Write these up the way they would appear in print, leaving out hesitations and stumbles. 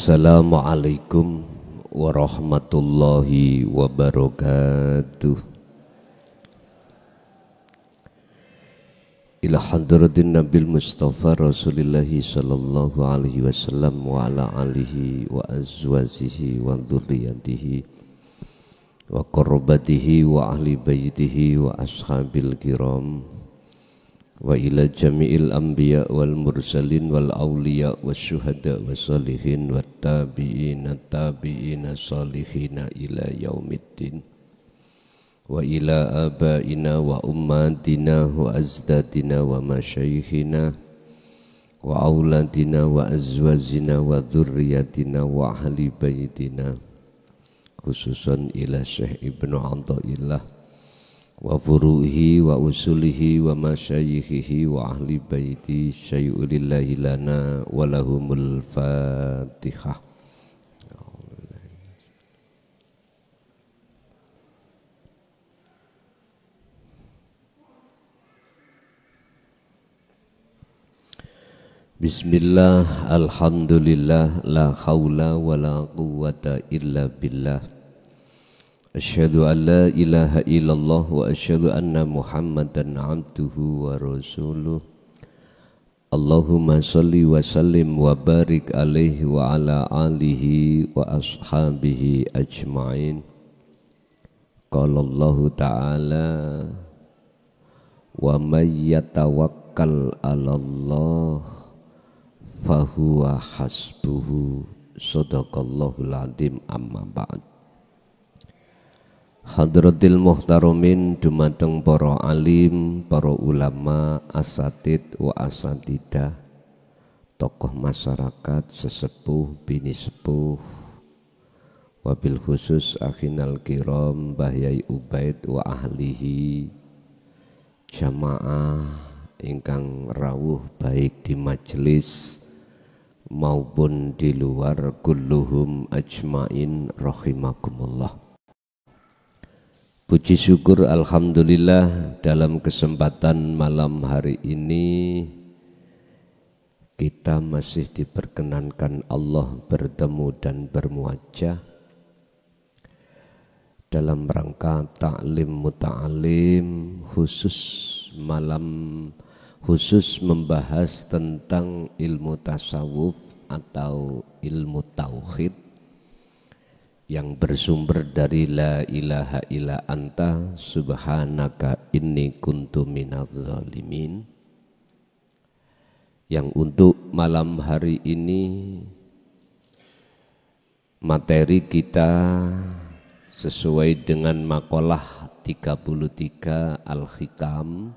Assalamualaikum warahmatullahi wabarakatuh. Ila hadratin Nabil Mustafa Rasulillahi sallallahu alaihi wasallam wa ala alihi wa azwajihi wa dzurriyyatihi wa qurrabatihi wa ahli baitihi wa ashabil kiram wa ila jami'il anbiya wal mursalin wal awliya was syuhada was salihin wat tabi'ina tabi'ina salihina ila yaumiddin wa ila abaina wa ummatina wa azdadina wa masyayikhina wa auladina wa azwajina wa dzurriyyatina wa ahli baitina khususan ila Syekh Ibnu Athaillah wa furuhi wa usulihi wa masyayikhihi wa ahli baiti syai'ulillahi lana wa lahumul fatihah. Bismillah, alhamdulillah, la khawla wa la quwwata illa billah. Asyhadu an la ilaha illallah wa asyhadu anna Muhammadan abduhu wa rasuluh. Allahumma salli wa sallim wa barik alaihi wa ala alihi wa ashabihi ajma'in. Qala Allah ta'ala wa may yatawakkal 'ala Allah fahuwa hasbuhu. Shadaqallahul adzim. Amma ba'd. Hadratil muhtaramin dumateng para alim, para ulama, asatid wa asatidah, tokoh masyarakat, sesepuh, bini sepuh, wabil khusus akhinal kiram Mbah Yai Ubaid wa ahlihi, jamaah ingkang rawuh baik di majelis maupun di luar, kulluhum ajmain rahimakumullah. Puji syukur alhamdulillah, dalam kesempatan malam hari ini kita masih diperkenankan Allah bertemu dan bermuajah dalam rangka ta'lim muta'alim khusus malam khusus membahas tentang ilmu tasawuf atau ilmu tauhid yang bersumber dari la ilaha illa anta subhanaka inni kuntu minadz zalimin, yang untuk malam hari ini materi kita sesuai dengan makalah 33 Al-Hikam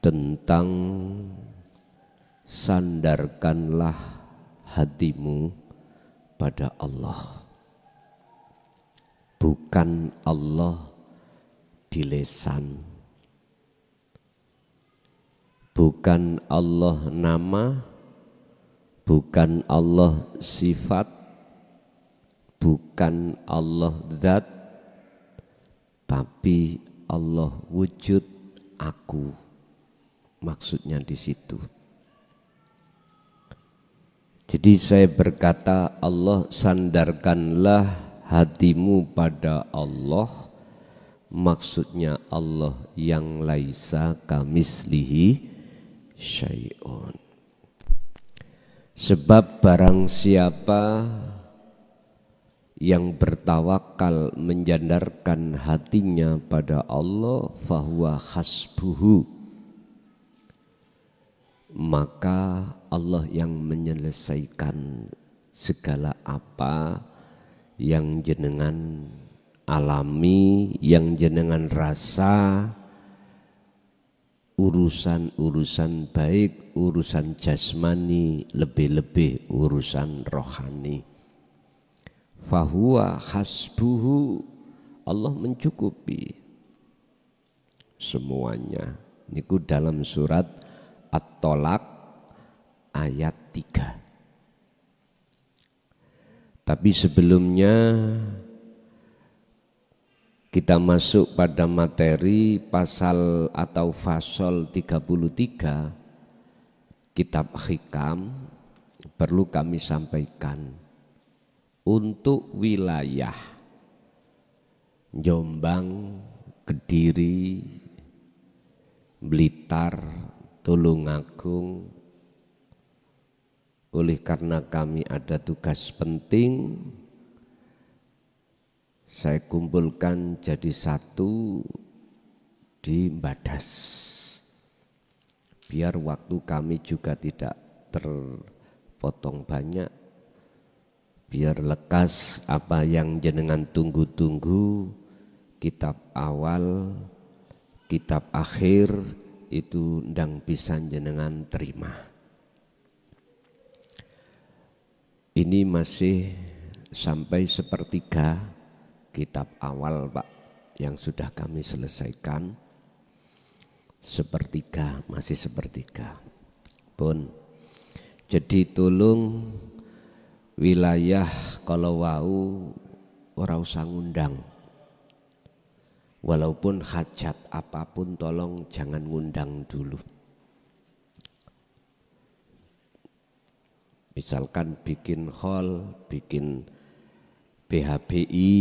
tentang sandarkanlah hatimu pada Allah, bukan Allah di lisan, bukan Allah nama, bukan Allah sifat, bukan Allah zat, tapi Allah wujud aku. Maksudnya di situ. Jadi saya berkata, Allah sandarkanlah hatimu pada Allah, maksudnya Allah yang laisa kamislihi syai'un. Sebab barang siapa yang bertawakal menyandarkan hatinya pada Allah, fahuwa hasbuhu, maka Allah yang menyelesaikan segala apa yang jenengan alami, yang jenengan rasa, urusan-urusan baik, urusan jasmani, lebih-lebih urusan rohani. Fahuwa hasbuhu, Allah mencukupi semuanya. Niku dalam surat At-Tolak ayat 3. Tapi sebelumnya kita masuk pada materi pasal atau fasal 33 kitab Hikam perlu kami sampaikan untuk wilayah Jombang, Kediri, Blitar, Tulungagung. Oleh karena kami ada tugas penting, saya kumpulkan jadi satu di Mbadas. Biar waktu kami juga tidak terpotong banyak, biar lekas apa yang jenengan tunggu-tunggu, kitab awal, kitab akhir itu ndang bisa jenengan terima. Ini masih sampai sepertiga kitab awal Pak yang sudah kami selesaikan. Sepertiga, masih sepertiga. Pun jadi tolong wilayah kalau wau ora usah ngundang. Walaupun hajat apapun tolong jangan ngundang dulu. Misalkan bikin hall, bikin PHBI,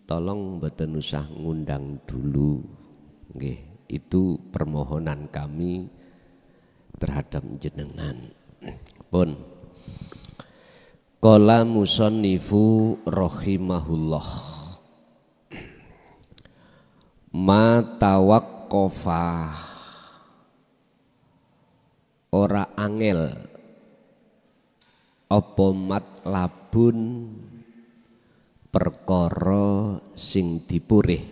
tolong mboten usah ngundang dulu. Nggih, itu permohonan kami terhadap jenengan. Pun qala musannifu rahimahullah ma tawaqqafa ora angel apa mat labun perkara sing dipurih,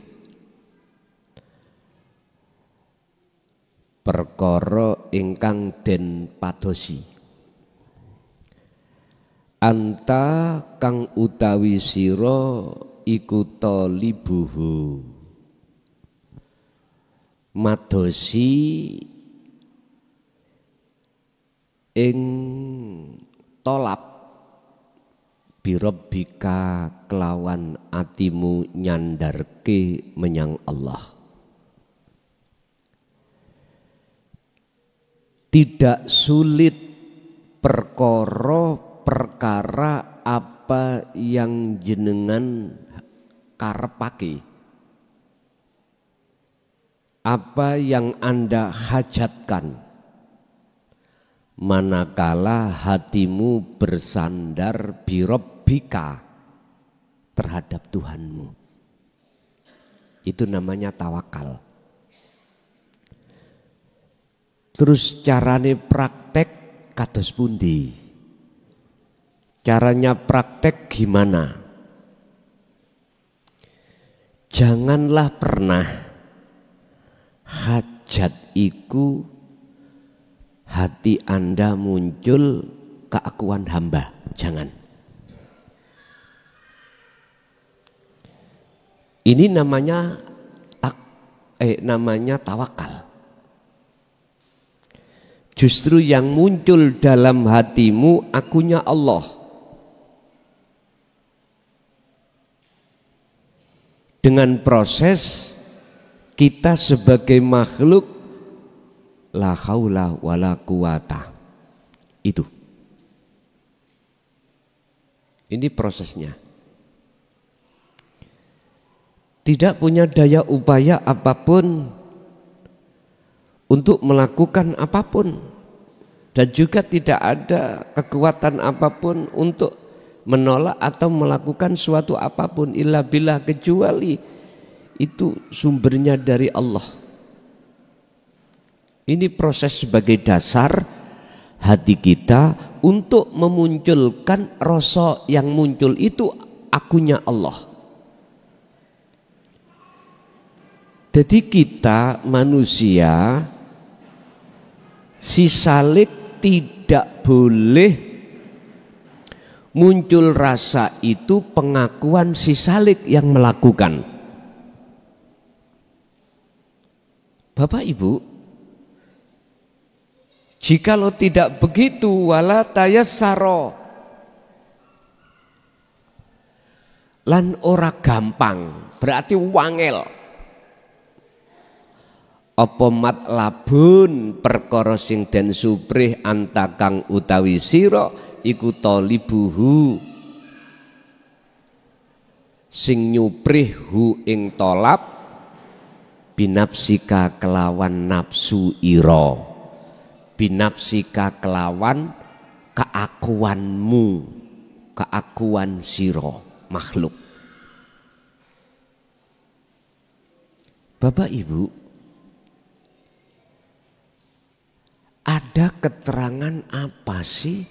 perkara ingkang den padosi, anta kang utawi sira iku talibuhu madosi ing tolap birabbika kelawan atimu nyandarke menyang Allah. Tidak sulit perkara apa yang jenengan karepake, apa yang Anda hajatkan, manakala hatimu bersandar birabbika terhadap Tuhanmu. Itu namanya tawakal. Terus carane praktek kados pundi? Caranya praktek gimana? Janganlah pernah hajat iku hati Anda muncul keakuan hamba, jangan. Ini namanya tawakal. Justru yang muncul dalam hatimu akunya Allah. Dengan proses kita sebagai makhluk la haula wala quwata. Itu. Ini prosesnya. Tidak punya daya upaya apapun untuk melakukan apapun, dan juga tidak ada kekuatan apapun untuk menolak atau melakukan suatu apapun illa billah, kecuali itu sumbernya dari Allah. Ini proses sebagai dasar hati kita untuk memunculkan rasa yang muncul itu akunya Allah. Jadi kita manusia si salik tidak boleh muncul rasa itu pengakuan si salik yang melakukan. Bapak Ibu, jikalau tidak begitu, wala tayassaro, lan ora gampang, berarti wangel. apa matlabun perkara sing den suprih anta kang utawi sira iku talibuhu sing nyuprih hu ing tolab binafsika kelawan nafsu ira, binafsika kelawan keakuanmu, keakuan sira makhluk. Bapak Ibu, ada keterangan apa sih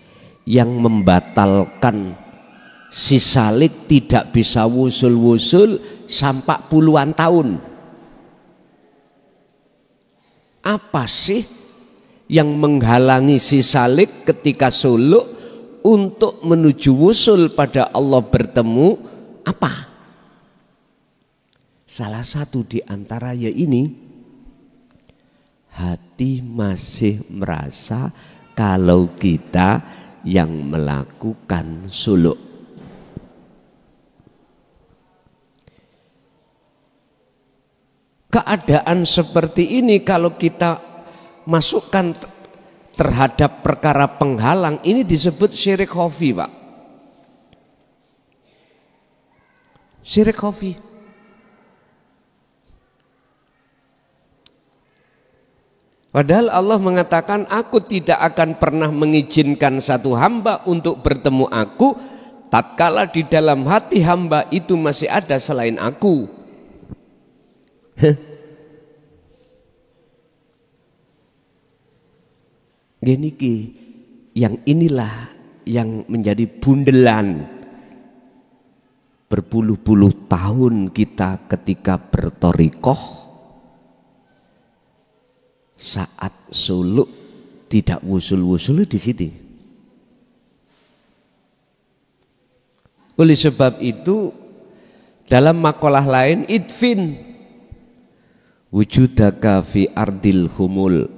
yang membatalkan si salik tidak bisa wusul-wusul sampai puluhan tahun? Apa sih yang menghalangi si salik ketika suluk untuk menuju wusul pada Allah bertemu? Apa? Salah satu di antara ya ini, hati masih merasa kalau kita yang melakukan suluk. Keadaan seperti ini kalau kita masukkan terhadap perkara penghalang, ini disebut syirik khafi, Pak. Syirik khafi. Padahal Allah mengatakan, aku tidak akan pernah mengizinkan satu hamba untuk bertemu aku tatkala di dalam hati hamba itu masih ada selain aku. Gini ki, yang inilah yang menjadi bundelan berpuluh-puluh tahun kita ketika bertorikoh. Saat suluk tidak wusul-wusul di sini. Oleh sebab itu dalam makalah lain, idfin wujudaka fi ardil humul,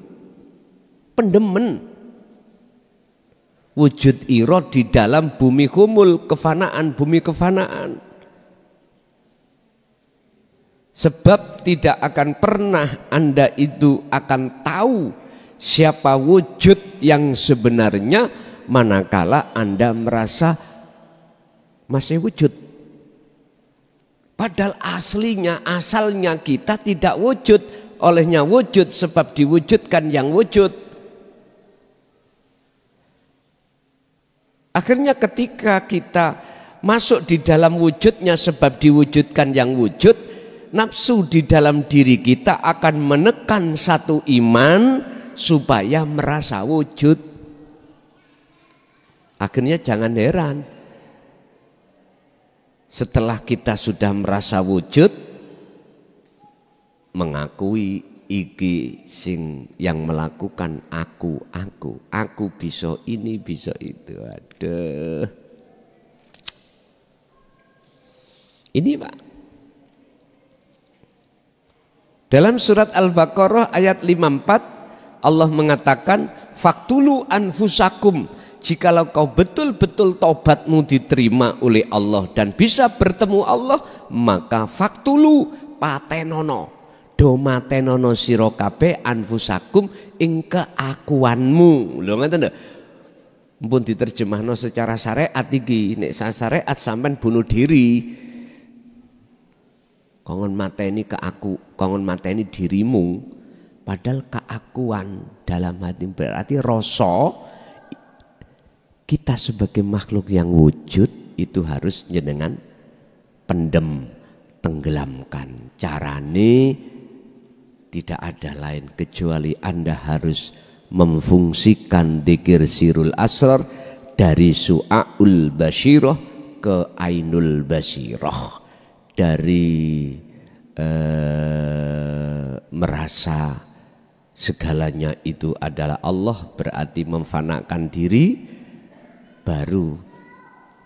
pendemen wujud iro di dalam bumi humul, kefanaan, bumi kefanaan. Sebab tidak akan pernah Anda itu akan tahu siapa wujud yang sebenarnya manakala Anda merasa masih wujud. Padahal asalnya kita tidak wujud, olehnya wujud sebab diwujudkan yang wujud. Akhirnya ketika kita masuk di dalam wujudnya sebab diwujudkan yang wujud, nafsu di dalam diri kita akan menekan satu iman supaya merasa wujud. Akhirnya jangan heran, setelah kita sudah merasa wujud, mengakui iki sing yang melakukan aku bisa ini bisa itu. Aduh, ini Pak, dalam surat Al-Baqarah ayat 54 Allah mengatakan, faktulu anfusakum, jikalau kau betul-betul taubatmu diterima oleh Allah dan bisa bertemu Allah, maka faktulu patenono, do matenono sira kabeh anfusakum ing keakuanmu. Lho ngoten lho. Mumpun diterjemahno secara syariat iki, nek syariat sampean bunuh diri. Kongon mateni ke aku, kongon mateni dirimu, padahal keakuan dalam hati berarti rasa kita sebagai makhluk yang wujud itu harus jenengan pendem, tenggelamkan. Carane tidak ada lain kecuali Anda harus memfungsikan dzikir sirul asrar dari su'aul basyirah ke ainul basyirah. Dari merasa segalanya itu adalah Allah, berarti memfanakan diri, baru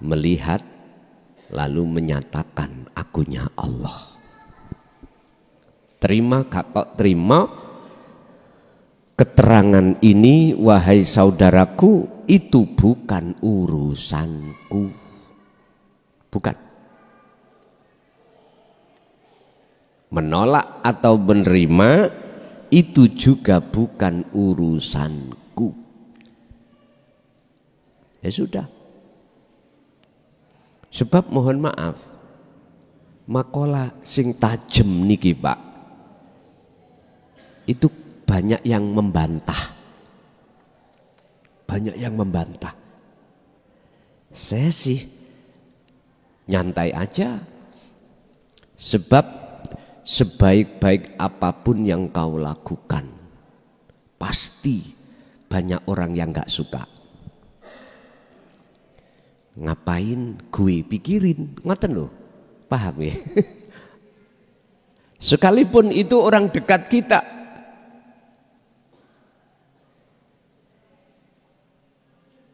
melihat lalu menyatakan akunya Allah. Terima kakak, terima keterangan ini wahai saudaraku, itu bukan urusanku. Bukan. Menolak atau menerima itu juga bukan urusanku. Ya sudah. Sebab mohon maaf, makalah sing tajem niki Pak, itu banyak yang membantah. Banyak yang membantah. Saya sih nyantai aja. Sebab sebaik-baik apapun yang kau lakukan, pasti banyak orang yang gak suka. Ngapain gue pikirin, ngoten loh, paham ya? Sekalipun itu orang dekat kita,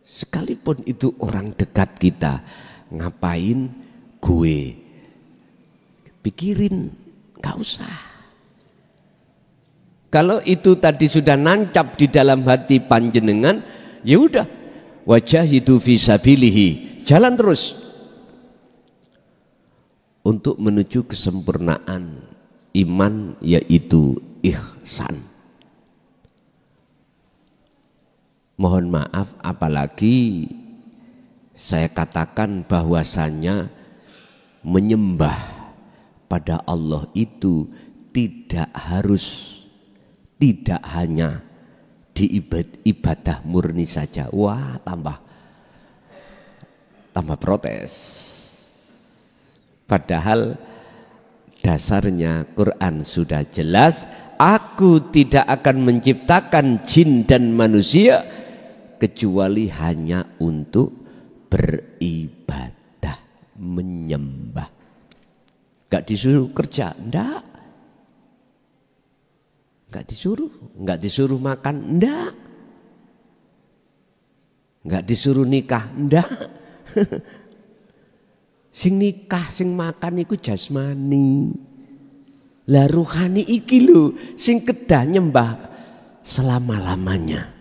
sekalipun itu orang dekat kita, ngapain gue pikirin, gak usah. Kalau itu tadi sudah nancap di dalam hati panjenengan, ya udah, wajahidu fisabilihi, jalan terus untuk menuju kesempurnaan iman, yaitu ihsan. Mohon maaf, apalagi saya katakan bahwasanya menyembah pada Allah itu tidak hanya di ibadah murni saja. Wah, tambah protes. Padahal dasarnya Quran sudah jelas, aku tidak akan menciptakan jin dan manusia kecuali hanya untuk beribadah, menyembah. Gak disuruh kerja, enggak. Gak disuruh makan, enggak. Gak disuruh nikah, enggak. Sing nikah, sing makan iku jasmani. Lah ruhani iki lho sing kedah nyembah selama-lamanya.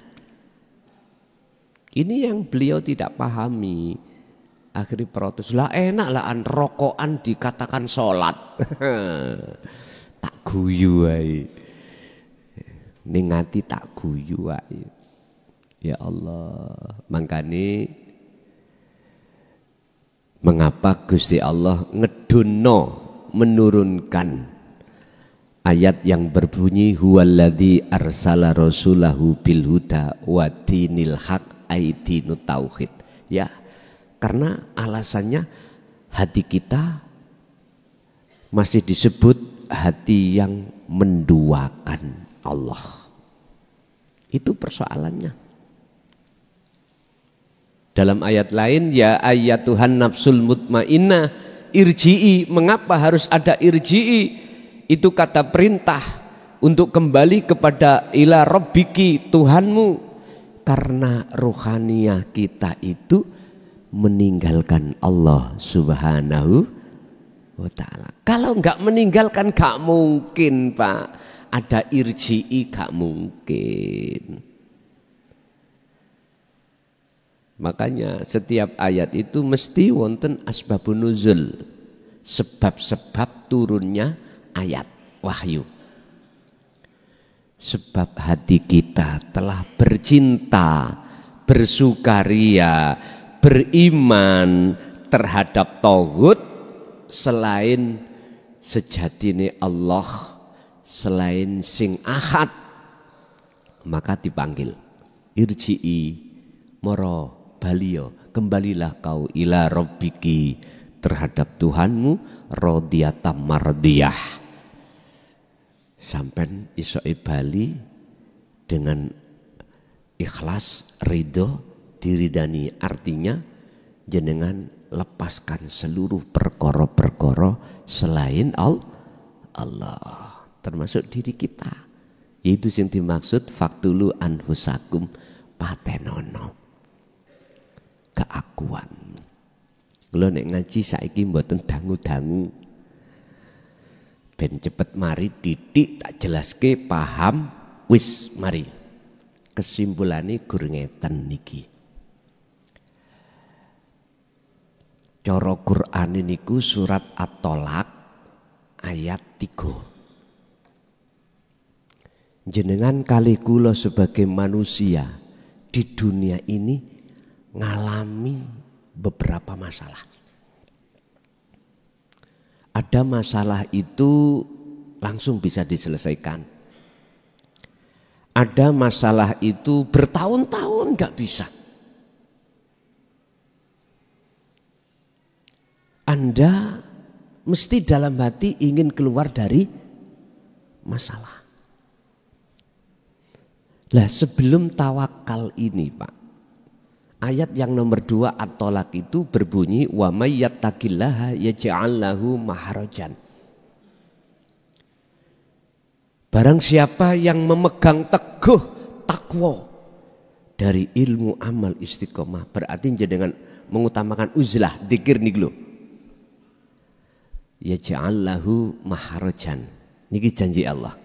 Ini yang beliau tidak pahami. Akhirnya protes, lah enak lah rokokan dikatakan sholat. Tak guyu ae. Ning ati tak guyu ae. Ya Allah, makane mengapa Gusti Allah ngedunno menurunkan ayat yang berbunyi huwallazi arsala rasulahu bil huda wa dinil haq aidinut tauhid. Ya, karena alasannya hati kita masih disebut hati yang menduakan Allah. Itu persoalannya. Dalam ayat lain, ya ayyatuhan nafsul mutmainnah irji'i. Mengapa harus ada irji'i? Itu kata perintah untuk kembali kepada ila rabbiki, Tuhanmu. Karena rohaniyah kita itu meninggalkan Allah subhanahu wa ta'ala. Kalau enggak meninggalkan gak mungkin Pak. Ada irji'i gak mungkin. Makanya setiap ayat itu mesti wonten asbabun nuzul, sebab-sebab turunnya ayat wahyu. Sebab hati kita telah bercinta, bersukaria, beriman terhadap tauhid selain sejatine Allah, selain sing ahad, maka dipanggil irji'i moro balio, kembalilah kau ila rabbiki, terhadap Tuhanmu, radiyatan mardiyah. Sampai isoi bali dengan ikhlas, ridho, diridani. Artinya jenengan lepaskan seluruh perkara-perkara selain Allah, termasuk diri kita. Itu yang dimaksud faktulu anfusakum patenono, keakuan. Kalau nek ngaji saiki mboten dangu-dangu, ben cepet mari titik tak jelaske paham wis mari. Kesimpulane gur ngeten niki. Cara Quran niku surat At-Tolak ayat 3. jenengan kali kula sebagai manusia di dunia ini ngalami beberapa masalah. Ada masalah itu langsung bisa diselesaikan. Ada masalah itu bertahun-tahun gak bisa. Anda mesti dalam hati ingin keluar dari masalah. Lah sebelum tawakal ini Pak, ayat yang nomor 2 At-Tolak itu berbunyi wa may yattaqillaha yaj'al lahu mahrajan. Barang siapa yang memegang teguh takwa dari ilmu amal istiqomah, berarti jenengan mengutamakan uzlah, dzikir niku. Yaj'al lahu mahrajan. Niki janji Allah.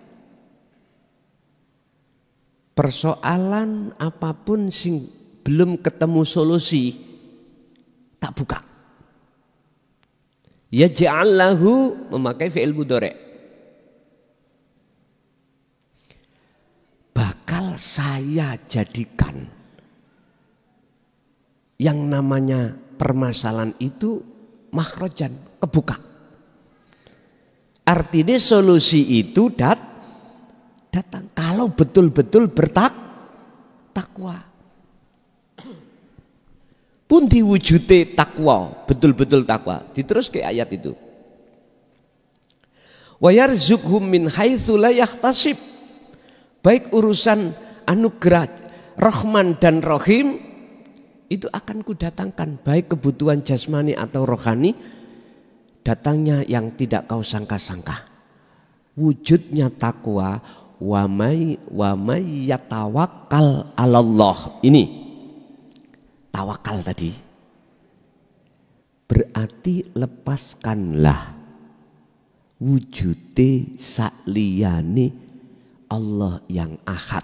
Persoalan apapun sing belum ketemu solusi, tak buka. Yaj'al lahu memakai fi'il mudhari'. Bakal saya jadikan yang namanya permasalahan itu makhrajan, kebuka. Artinya solusi itu datang kalau betul-betul bertakwa. Pun diwujute takwa, betul-betul takwa. Diterus ke ayat itu. Wa yarzuqhum min haitsu la yahtasib. Baik urusan anugerah Rahman dan Rahim itu akan kudatangkan, baik kebutuhan jasmani atau rohani, datangnya yang tidak kau sangka-sangka. Wujudnya takwa, wa may yatawakkal 'alallah. Ini tawakal tadi. Berarti lepaskanlah wujude sakliyane Allah yang ahad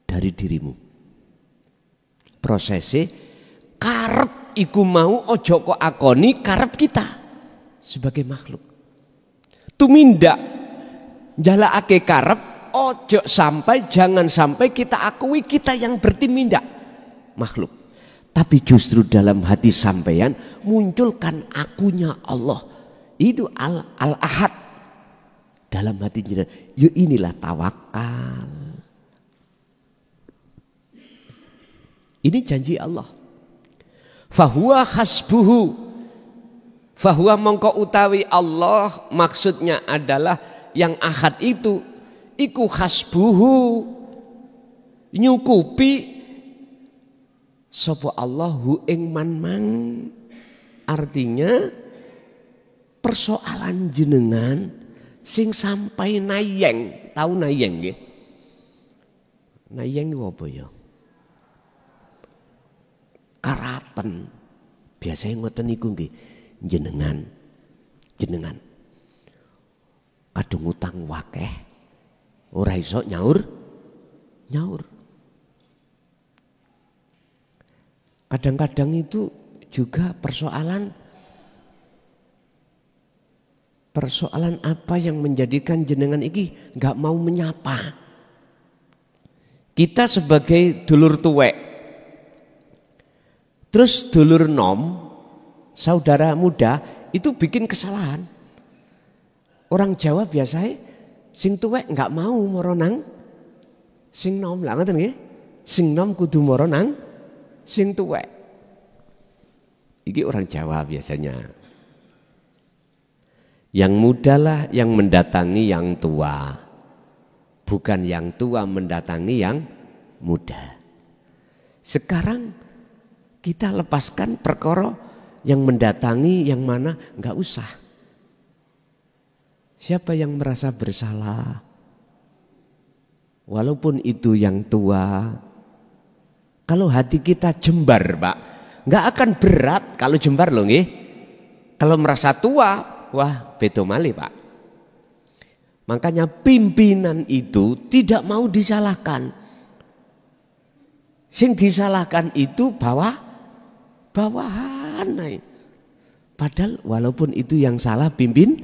dari dirimu. Prosesnya karep iku mau ojo kok akoni karep kita sebagai makhluk. Tumindak jalakake karep ojo sampai, jangan sampai kita akui kita yang bertindak makhluk. Tapi justru dalam hati sampeyan munculkan akunya Allah. Itu al-ahad dalam hati jenengan. Yuk inilah tawakal. Ini janji Allah. Fahuwa hasbuhu. Fahuwa mongko utawi Allah, maksudnya adalah yang ahad itu iku hasbuhu, nyukupi sapa Allahu ing man. Artinya persoalan jenengan sing sampai nayeng. Tahu nayeng nggih? Nayeng apa ya? Karaten. Biasanya ngoten niku nggih. Jenengan kadung utang wakeh ora iso nyaur. Kadang-kadang itu juga persoalan apa yang menjadikan jenengan iki nggak mau menyapa. Kita sebagai dulur tuwek, terus dulur nom, saudara muda itu bikin kesalahan. Orang Jawa biasanya sing tuwek nggak mau moro nang sing nom, lah ngoten nggih. Sing nom kudu moro nang sing tuwek. Iki orang Jawa biasanya. Yang muda lah yang mendatangi yang tua, bukan yang tua mendatangi yang muda. Sekarang kita lepaskan perkara yang mendatangi yang mana, nggak usah. Siapa yang merasa bersalah, walaupun itu yang tua, kalau hati kita jembar Pak, nggak akan berat kalau jembar loh nggih. Kalau merasa tua, wah beto malih Pak. Makanya pimpinan itu tidak mau disalahkan. Sing disalahkan itu bawahan. Padahal walaupun itu yang salah pimpinan.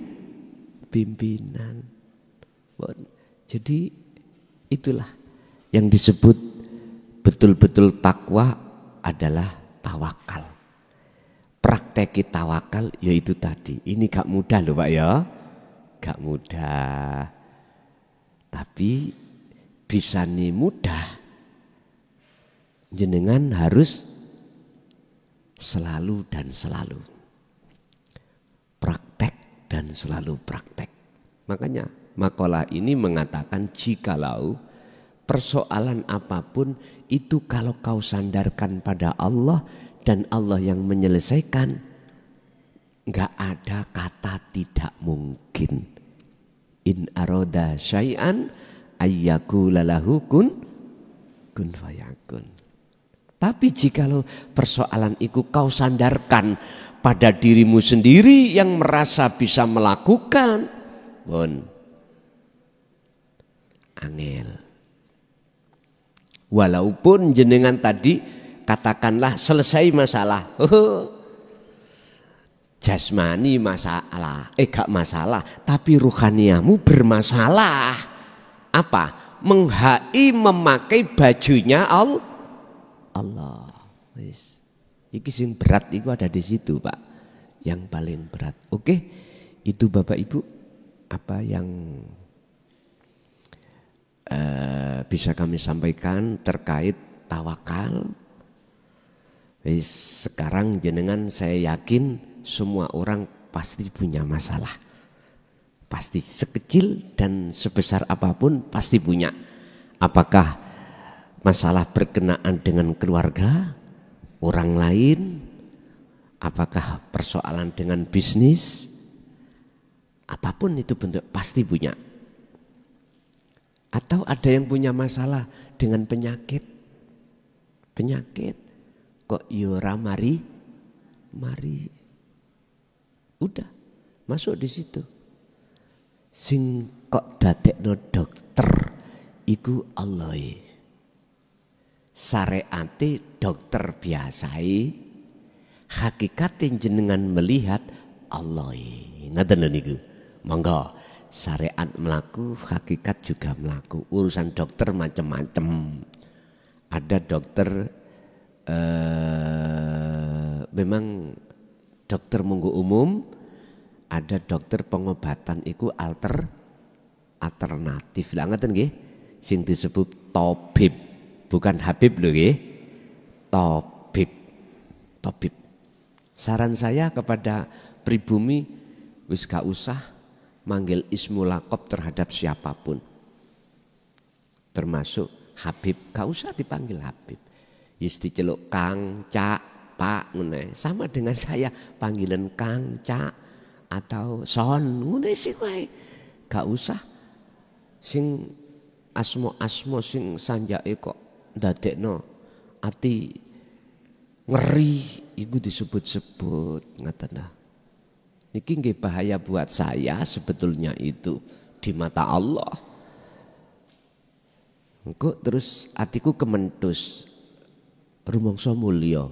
Jadi itulah yang disebut betul-betul takwa adalah tawakal. Praktek tawakal yaitu tadi. Ini gak mudah loh Pak ya. Gak mudah. Tapi bisa nih mudah. Jenengan harus selalu dan selalu praktek dan selalu praktek. Makanya makalah ini mengatakan jikalau persoalan apapun itu kalau kau sandarkan pada Allah dan Allah yang menyelesaikan, enggak ada kata tidak mungkin. In aroda syai'an ayyakula lahu kun fayakun. Tapi jikalau persoalan itu kau sandarkan pada dirimu sendiri yang merasa bisa melakukan, angel. Walaupun jenengan tadi katakanlah selesai masalah, jasmani masalah, gak masalah, tapi ruhaniamu bermasalah. Apa? Memakai bajunya Allah. Iki sing berat itu ada di situ Pak, yang paling berat. Oke, itu Bapak Ibu apa yang bisa kami sampaikan terkait tawakal. Sekarang jenengan saya yakin semua orang pasti punya masalah. Pasti sekecil dan sebesar apapun pasti punya. Apakah masalah berkenaan dengan keluarga, orang lain, apakah persoalan dengan bisnis, apapun itu bentuk pasti punya. Atau ada yang punya masalah dengan penyakit. Kok yora mari. Udah masuk di situ. Sing kok dadekno dokter iku Allah. Syariate dokter biasai, hakikatin jenengan melihat Allah. Ngaten niku. Monggo syariat melaku, hakikat juga melaku. Urusan dokter macam-macam. Ada dokter memang dokter munggu umum, ada dokter pengobatan iku alternatif. Lah ngaten nggih, sing disebut tabib. Bukan Habib loh nggih. Tabib. Saran saya kepada pribumi wis gak usah manggil ismul laqab terhadap siapapun. Termasuk Habib, gak usah dipanggil Habib. Yus diceluk Kang, Cak, Pak, ngene. Sama dengan saya panggilan Kang, Cak atau Son, ngene sih kowe. Gak usah sing asmo sing sanjake kok ndadekno ati ngeri iku disebut-sebut ngaten. Niki nggih bahaya buat saya sebetulnya itu di mata Allah. Engko terus atiku kementus rumangsa mulya.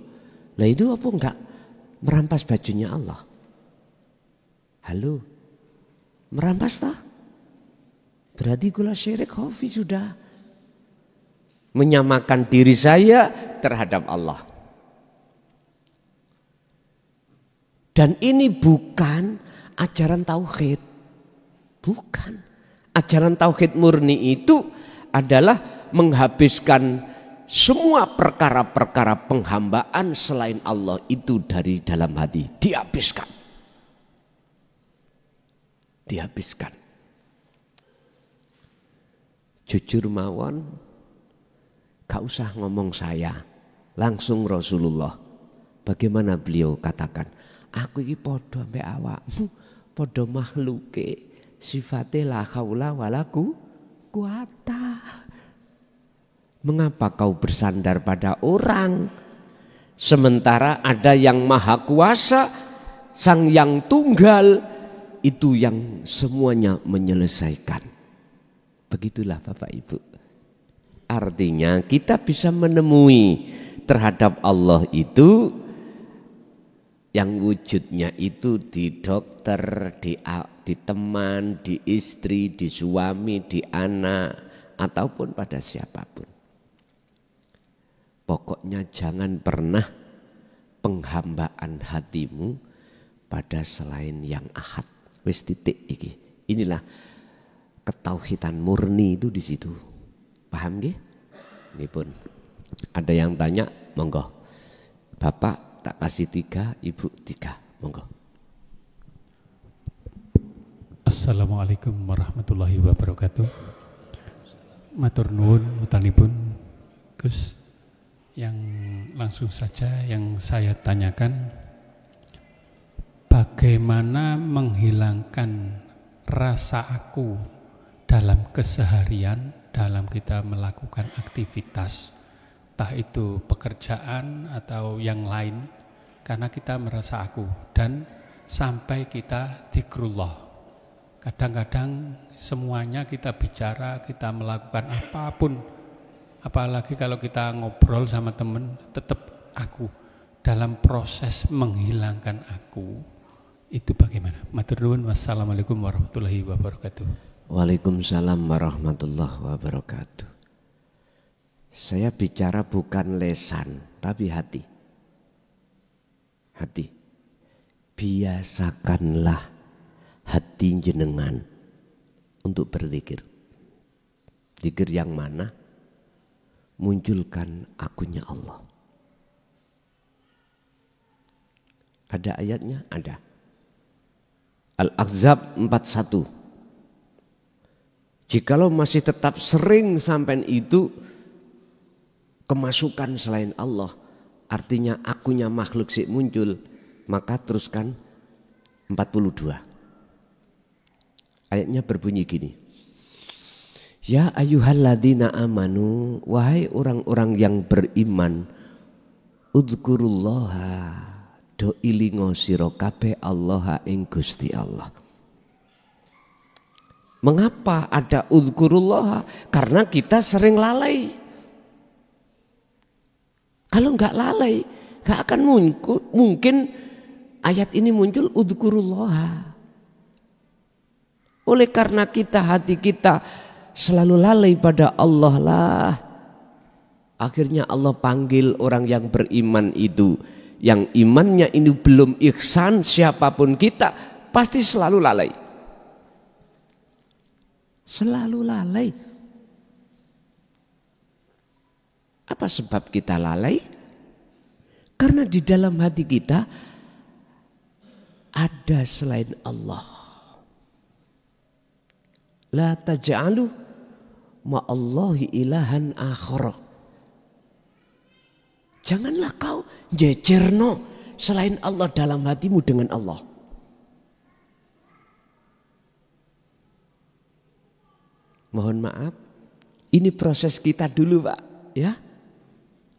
Lah itu apa enggak merampas bajunya Allah? Halo. Merampas tak? Berarti kula syirik khafi sudah. Menyamakan diri saya terhadap Allah. Dan ini bukan ajaran tauhid. Bukan. Ajaran tauhid murni itu adalah menghabiskan semua perkara-perkara penghambaan selain Allah itu dari dalam hati. Dihabiskan. Jujur mawon, gak usah ngomong saya, langsung Rasulullah. Bagaimana beliau katakan, aku ini podo ambek awakmu, podo makhluke, sifatnya la haula wala quwata. Mengapa kau bersandar pada orang, sementara ada yang maha kuasa, sang yang tunggal, itu yang semuanya menyelesaikan. Begitulah Bapak Ibu. Artinya kita bisa menemui terhadap Allah itu Yang wujudnya itu di dokter, di teman, di istri, di suami, di anak, ataupun pada siapapun. Pokoknya jangan pernah penghambaan hatimu pada selain yang ahad. Wis titik iki. Inilah ketauhidan murni itu di situ. Paham nggih? Ini pun ada yang tanya, monggo. Bapak tak kasih 3, ibu 3, monggo. Assalamualaikum warahmatullahi wabarakatuh. Matur nuwun utanipun Gus. Yang langsung saja yang saya tanyakan, bagaimana menghilangkan rasa aku dalam keseharian, dalam kita melakukan aktivitas, entah itu pekerjaan atau yang lain, karena kita merasa aku, dan sampai kita dzikrullah. Kadang-kadang semuanya kita bicara, kita melakukan apapun, apalagi kalau kita ngobrol sama teman, tetap aku. Dalam proses menghilangkan aku, itu bagaimana? Matur nuwun, wassalamualaikum warahmatullahi wabarakatuh. Waalaikumsalam warahmatullahi wabarakatuh. Saya bicara bukan lesan, tapi hati. Hati. Biasakanlah hati jenengan untuk berzikir. Zikir yang mana? Munculkan akunya Allah. Ada ayatnya? Ada. Al-Ahzab 41. Jikalau masih tetap sering sampai itu kemasukan selain Allah, artinya akunya makhluk sik muncul, maka teruskan 42. Ayatnya berbunyi gini. Ya ayyuhalladzina amanu, wahai orang-orang yang beriman, udzkurullaha, do ilingo sira kabeh Allah ing Gusti Allah. Mengapa ada udzkurullaha? Karena kita sering lalai. Kalau enggak lalai, enggak akan mungkin ayat ini muncul udzkurullaha. Oleh karena hati kita selalu lalai pada Allah lah, akhirnya Allah panggil orang yang beriman itu, yang imannya ini belum ihsan, siapapun kita pasti selalu lalai. Selalu lalai. Apa sebab kita lalai? Karena di dalam hati kita ada selain Allah. La taj'alu ma'allahi ilahan akhara. Janganlah kau jejerno selain Allah dalam hatimu dengan Allah. Mohon maaf, ini proses kita dulu Pak, ya.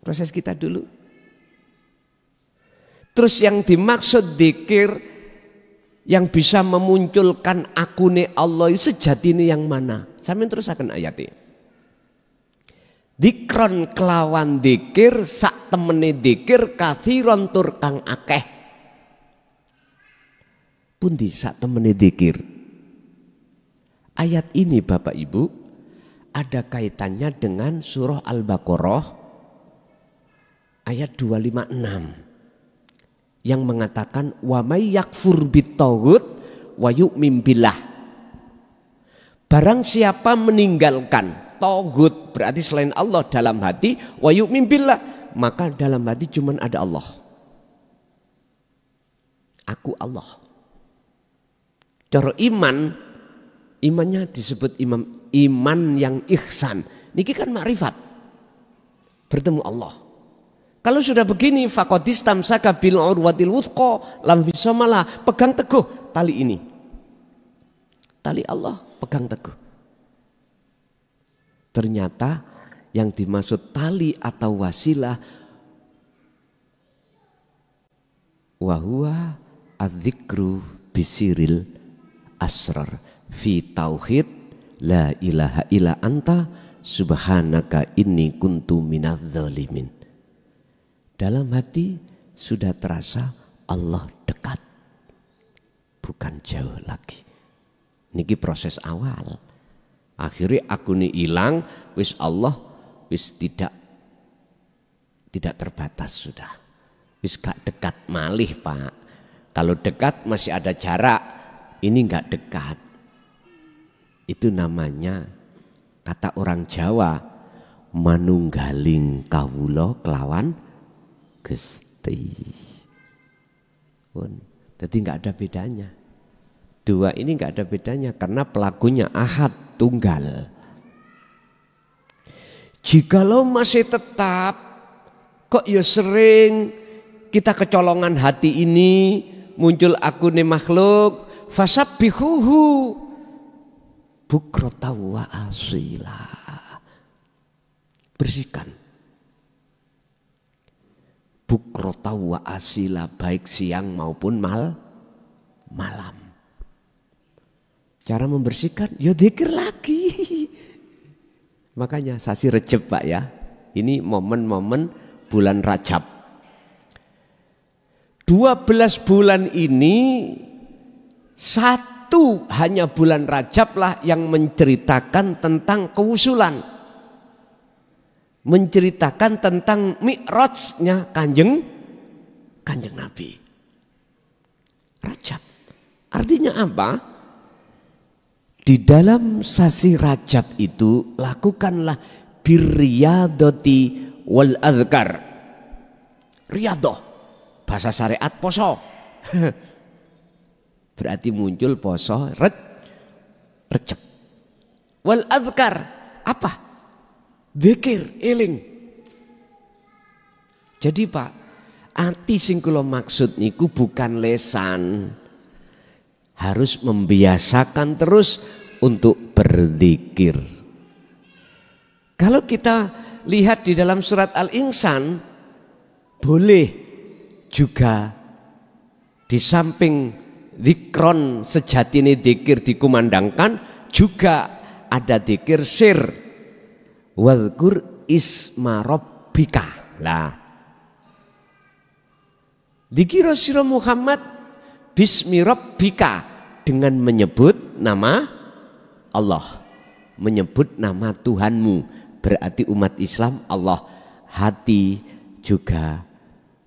Proses kita dulu. Terus yang dimaksud dzikir yang bisa memunculkan akune Allah itu sejatine yang mana? Sampeyan terusaken ayatnya. Dzikron kelawan dzikir sak temene dzikir kathiron tur kang akeh. Pundi sak temene dzikir? Ayat ini Bapak Ibu ada kaitannya dengan surah Al-Baqarah ayat 256 yang mengatakan wa may yakfur bitaghut wa yu'min billah. Barang siapa meninggalkan taghut, berarti selain Allah dalam hati, wa yu'min billah, maka dalam hati cuma ada Allah. Aku Allah. Cara iman, imannya disebut iman yang ihsan. Niki kan makrifat. Bertemu Allah. Kalau sudah begini faqadistamsaka bil urwatil wuthqa lam fisamalah, pegang teguh tali ini. Tali Allah pegang teguh. Ternyata yang dimaksud tali atau wasilah wa huwa adzikru bisiril asrar fi tauhid la ilaha illa anta subhanaka inni kuntu minadz zalimin. Dalam hati sudah terasa Allah dekat, bukan jauh lagi. Niki proses awal. Akhirnya aku ini hilang, wis Allah wis tidak terbatas sudah. Wis gak dekat malih Pak. Kalau dekat masih ada jarak, ini gak dekat. Itu namanya kata orang Jawa, manunggaling kawula kelawan Gusti. Jadi gak ada bedanya. Dua ini nggak ada bedanya karena pelakunya ahad, tunggal. Jikalau masih tetap kok ya sering kita kecolongan hati ini, muncul aku nih makhluk, fasabbihuhu bukrata wa asila. Bersihkan bukrata wa asila, baik siang maupun malam. Cara membersihkan, ya dzikir lagi. Makanya sasi Rejab Pak ya. Ini momen-momen bulan Rajab. 12 bulan ini satu hanya bulan Rajab lah yang menceritakan tentang kewusulan. Menceritakan tentang mi'rajnya kanjeng Nabi. Rajab. Artinya apa? Di dalam sasi Rajab itu lakukanlah birriyadati wal adhkar. Riyadah, bahasa syariat poso. Berarti muncul poso Rejab. Wal adhkar apa? Dzikir, eling. Jadi Pak, ati sing kula maksud niku bukan lesan. Harus membiasakan terus untuk berzikir. Kalau kita lihat di dalam surat Al-Insan, boleh juga di samping zikron sejatine dzikir dikumandangkan, juga ada dzikir sir. Wadhkur isma rabbika. Lah. Dzikir Rasulullah Muhammad bismi rabbika, dengan menyebut nama Allah, menyebut nama Tuhanmu. Berarti umat Islam Allah, hati juga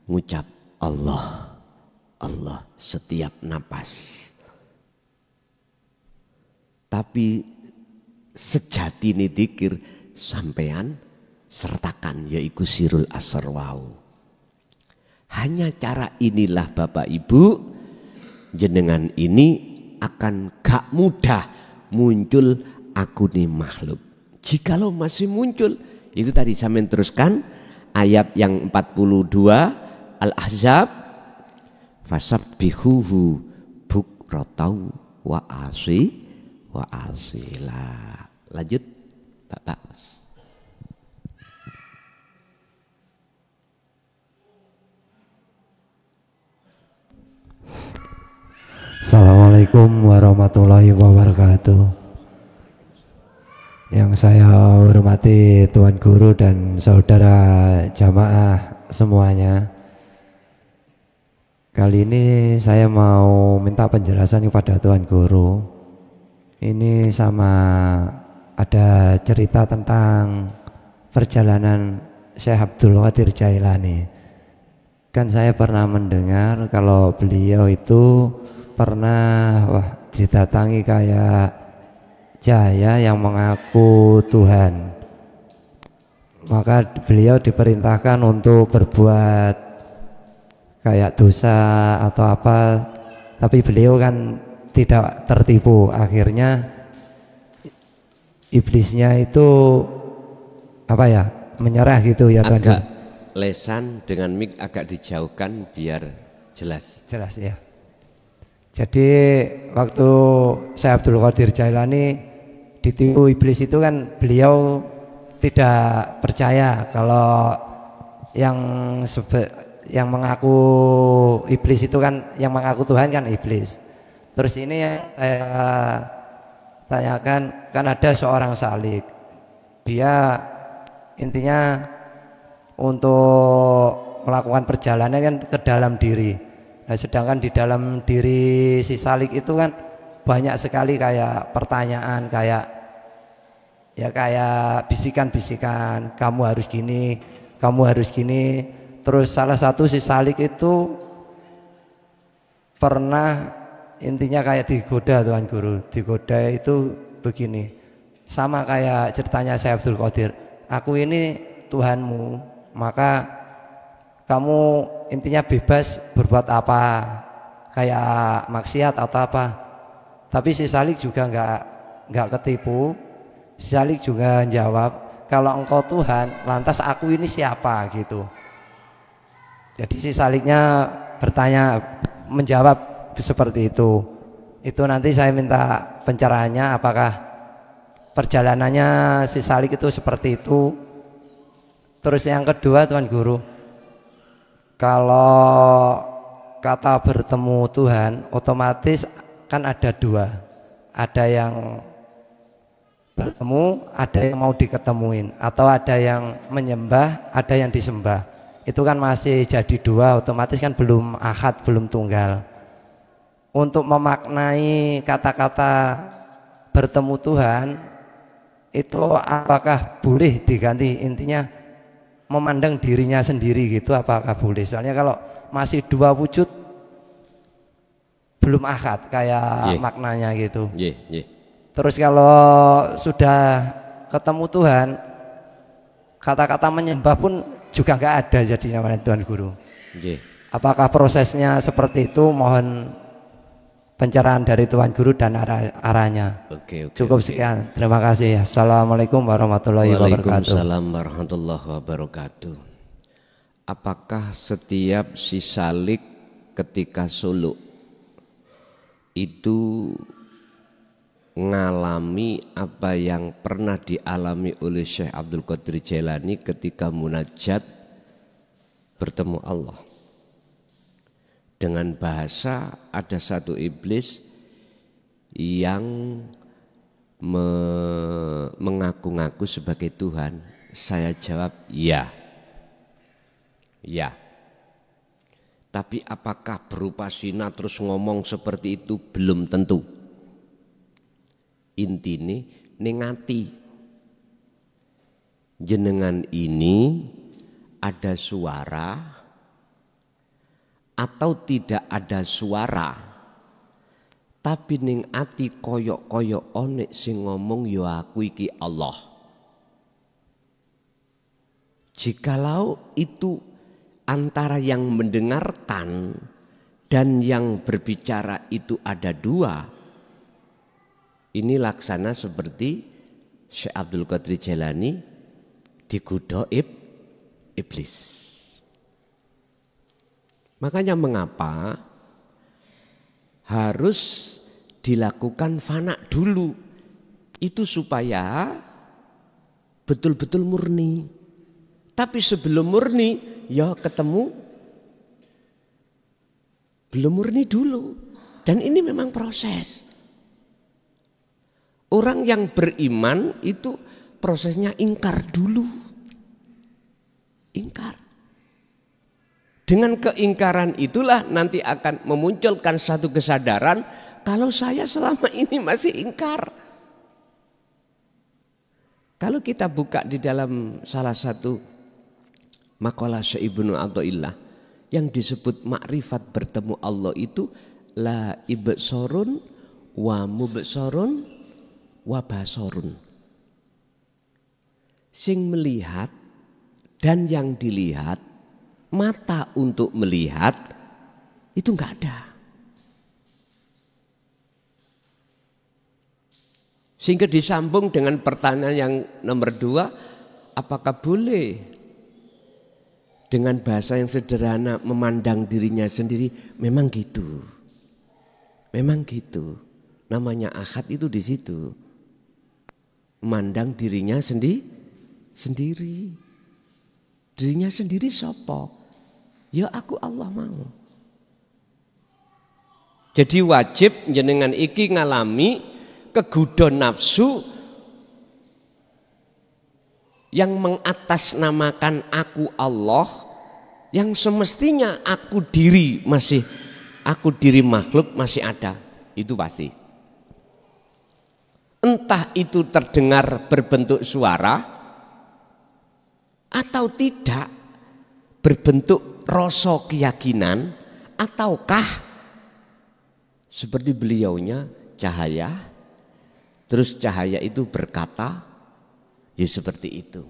mengucap Allah, Allah setiap napas. Tapi sejati ini dzikir sampean sertakan, yaitu sirul asrwau. Hanya cara inilah Bapak Ibu, jenengan ini akan gak mudah muncul aku nih makhluk. Jikalau masih muncul, itu tadi saya teruskan ayat yang 42 Al-Ahzab, fasabbihuhu bukratan wa asila. Lanjut Bapak. Assalamualaikum warahmatullahi wabarakatuh. Yang saya hormati Tuan Guru dan saudara jamaah semuanya. Kali ini saya mau minta penjelasan kepada Tuan Guru. Ini sama ada cerita tentang perjalanan Syekh Abdul Qadir Jailani. Kan saya pernah mendengar kalau beliau itu pernah didatangi kayak Jaya yang mengaku Tuhan. Maka beliau diperintahkan untuk berbuat kayak dosa atau apa, tapi beliau kan tidak tertipu. Akhirnya iblisnya itu apa ya, menyerah gitu ya Tuan. Agak lesan dengan mic agak dijauhkan biar jelas. Jelas ya. Jadi waktu Syekh Abdul Qadir Jailani ditipu iblis itu kan beliau tidak percaya kalau yang mengaku iblis itu kan, yang mengaku Tuhan kan iblis. Terus ini yang saya tanyakan, kan ada seorang salik, dia intinya untuk melakukan perjalanan kan ke dalam diri. Nah, sedangkan di dalam diri si salik itu kan banyak sekali kayak pertanyaan, kayak bisikan-bisikan, kamu harus gini, kamu harus gini. Terus salah satu si salik itu pernah intinya kayak digoda Tuan Guru. Digoda itu begini, sama kayak ceritanya Syekh Abdul Qadir, aku ini Tuhanmu, maka kamu intinya bebas berbuat apa, kayak maksiat atau apa. Tapi si salik juga nggak ketipu. Si salik juga jawab, kalau engkau Tuhan, lantas aku ini siapa gitu. Jadi si saliknya menjawab seperti itu. Itu nanti saya minta pencerahannya, apakah perjalanannya si salik itu seperti itu. Terus yang kedua Tuan Guru, kalau kata bertemu Tuhan otomatis kan ada dua, ada yang bertemu, ada yang mau diketemuin, atau ada yang menyembah, ada yang disembah. Itu kan masih jadi dua, otomatis kan belum ahad, belum tunggal. Untuk memaknai kata-kata bertemu Tuhan itu apakah boleh diganti, intinya memandang dirinya sendiri gitu, apakah boleh? Soalnya kalau masih dua wujud belum akad kayak maknanya gitu. Terus kalau sudah ketemu Tuhan, kata-kata menyembah pun juga nggak ada jadinya Tuan Guru. Apakah prosesnya seperti itu? Mohon pencerahan dari Tuan Guru dan arahnya. Cukup sekian. Terima kasih. Assalamualaikum warahmatullahi wabarakatuh. Waalaikumsalam warahmatullahi wabarakatuh. Apakah setiap si salik ketika suluk itu ngalami apa yang pernah dialami oleh Syekh Abdul Qadir Jailani ketika munajat bertemu Allah? Dengan bahasa ada satu iblis yang mengaku-ngaku sebagai Tuhan. Saya jawab ya. Tapi apakah berupa sina terus ngomong seperti itu? Belum tentu. Intine ning ati jenengan ini ada suara atau tidak ada suara, tapi ning ati koyok-koyok onek sing ngomong yo aku iki Allah. Jikalau itu antara yang mendengarkan dan yang berbicara itu ada dua, ini laksana seperti Syekh Abdul Qadir Jailani digoda iblis. Makanya mengapa harus dilakukan fana dulu, itu supaya betul-betul murni. Tapi sebelum murni ya ketemu belum murni dulu. Dan ini memang proses. Orang yang beriman itu prosesnya ingkar dulu. Ingkar. Dengan keingkaran itulah nanti akan memunculkan satu kesadaran kalau saya selama ini masih ingkar. Kalau kita buka di dalam salah satu makalah Syekh Ibnu Athaillah yang disebut makrifat bertemu Allah itu la ibsorun wa mubsorun wa basorun. Sing melihat dan yang dilihat, mata untuk melihat itu enggak ada. Sehingga disambung dengan pertanyaan yang nomor 2, apakah boleh dengan bahasa yang sederhana memandang dirinya sendiri? Memang gitu. Memang gitu. Namanya ahad itu di situ. Memandang dirinya sendiri. Dirinya sendiri sapa? Ya aku Allah mau. Jadi wajib jenengan iki ngalami kegodha nafsu yang mengatasnamakan aku Allah, yang semestinya aku diri masih aku diri makhluk masih ada, itu pasti. Entah itu terdengar berbentuk suara atau tidak berbentuk rasa keyakinan, ataukah seperti beliaunya cahaya, terus cahaya itu berkata, ya seperti itu.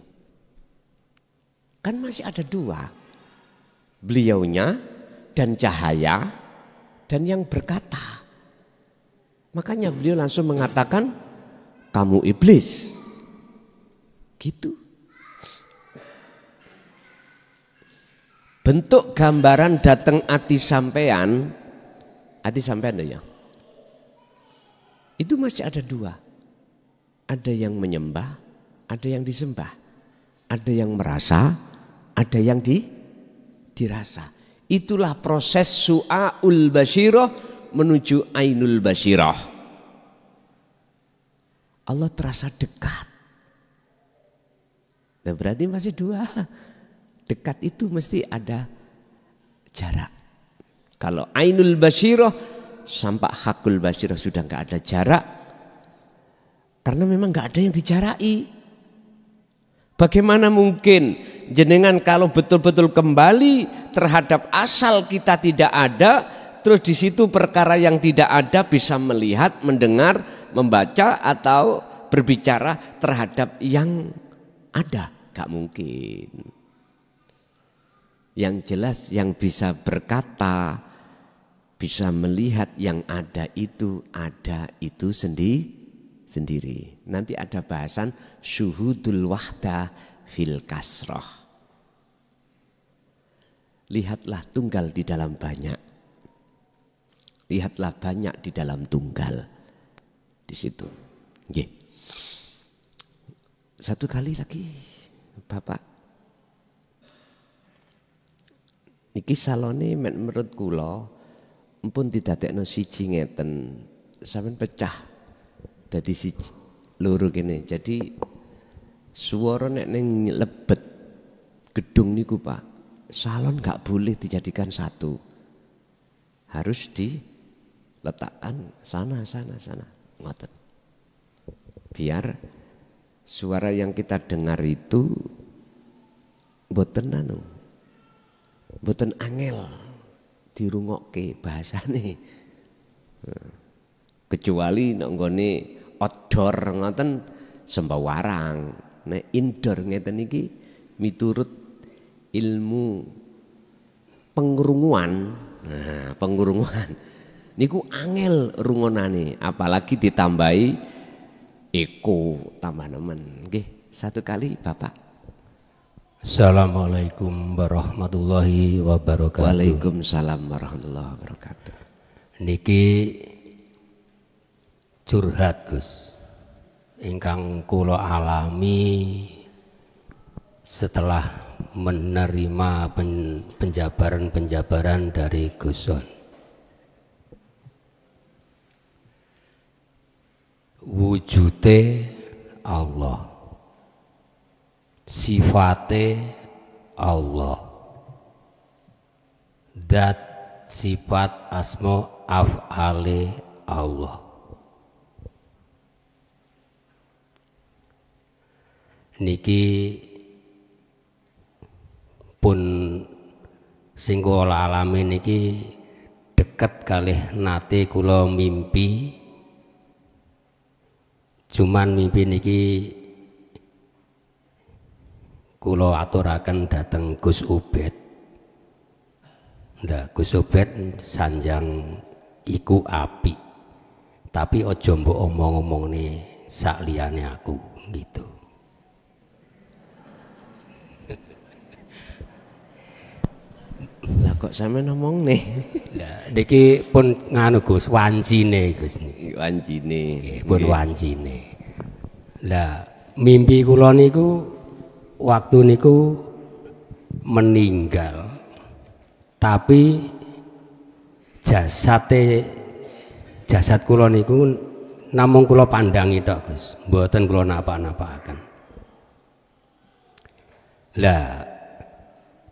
Kan masih ada dua, beliaunya dan cahaya dan yang berkata. Makanya beliau langsung mengatakan, kamu iblis. Gitu. Bentuk gambaran datang ati sampean ya. Itu masih ada dua. Ada yang menyembah, ada yang disembah. Ada yang merasa, ada yang dirasa. Itulah proses su'aul basyirah menuju ainul basyirah. Allah terasa dekat. Nah, berarti masih dua. Dekat itu mesti ada jarak. Kalau ainul basyirah sampai hakul basyirah sudah nggak ada jarak. Karena memang nggak ada yang dijarai. Bagaimana mungkin jenengan kalau betul-betul kembali terhadap asal kita tidak ada, terus di situ perkara yang tidak ada bisa melihat, mendengar, membaca atau berbicara terhadap yang ada? Gak mungkin. Yang jelas yang bisa berkata, bisa melihat yang ada itu sendiri. Nanti ada bahasan syuhudul wahdah fil kasroh. Lihatlah tunggal di dalam banyak. Lihatlah banyak di dalam tunggal. Di situ. Nggih. Satu kali lagi, Bapak. Niki salone menurut kula empun didadekno siji ngeten, sampean pecah dadi siji loro kene. Jadi swara nek ning lebet gedung niku Pak, salon enggak boleh dijadikan satu. Harus diletakkan sana. Ngoten. Biar suara yang kita dengar itu mboten angel dirungokke bahasane. Kecuali nek nggone outdoor ngoten sembawarang. Nek indoor ngeten iki miturut ilmu pengrunguan. Nah, pengrunguan niku angel rungonane, apalagi ditambahi eko tambah nemen. Nggih, satu kali Bapak. Assalamualaikum warahmatullahi wabarakatuh. Waalaikumsalam warahmatullahi wabarakatuh. Niki curhat Gus, ingkang kula alami setelah menerima penjabaran dari Guson. Wujude Allah, sifate Allah, dat sifat asma af'ale Allah. Niki pun sing kula alami niki deket kalih nate kula mimpi. Cuman mimpi niki kula aturaken dhateng Gus Ubed. Ndak Gus Ubed sanjang iku apik. Tapi aja mbok omong-omongne sak liyane aku gitu. Lah kok sampean ngomong nih? Lah niki pun nganu Gus, wancine Gus niki. Wancine. Pun wancine. Lah mimpi kula niku waktu niku meninggal. Tapi jasad kula niku namung kula pandangi tok Gus, mboten kula napa-napaaken. Lah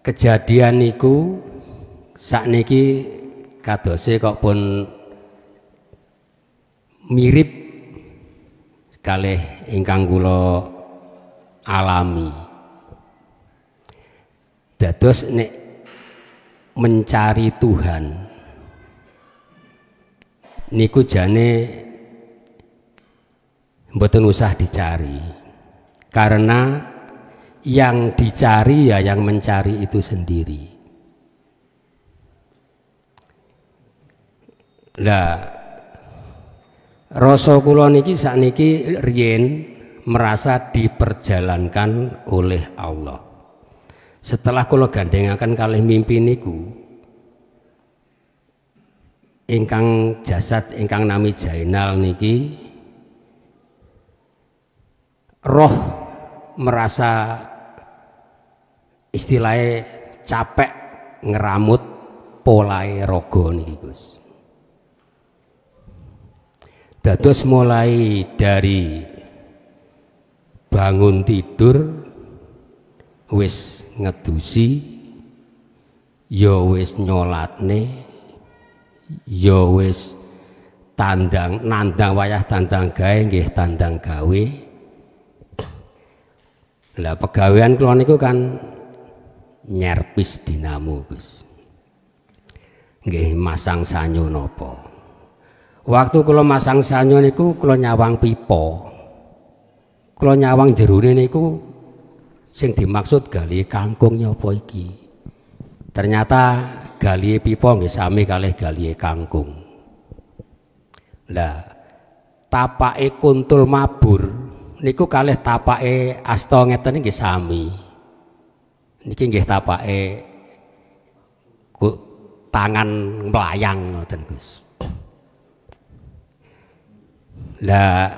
kejadian niku sakniki kadose kok pun mirip kalih ingkang kula alami. Dados nek mencari Tuhan niku jane mboten usah dicari, karena yang dicari ya yang mencari itu sendiri. Lah rasa kula niki sakniki riyen merasa diperjalankan oleh Allah. Setelah kula gandengaken kalih mimpi niku, ingkang jasad ingkang nami Jainal niki roh merasa istilahnya capek ngeramut polahe raga niki Gus. Dados mulai dari bangun tidur wis ngedusi, ya wis nyolatne, ya wis nandang wayah tandang gawe nggih tandang gawe. Lah pegawean kula niku kan nyerpis dinamo Gus. Nggih masang sanyo napa. Waktu kula masang sanyo niku kula nyawang pipa. Kula nyawang jerone niku sing dimaksud gali kangkung nyapa iki. Ternyata gali pipa nggih sami kalih gali kangkung. Lah tapake kuntul mabur niku kalih tapake asta ngeten nggih sami. Niki nggih tapake tangan melayang ngoten Gus. Lah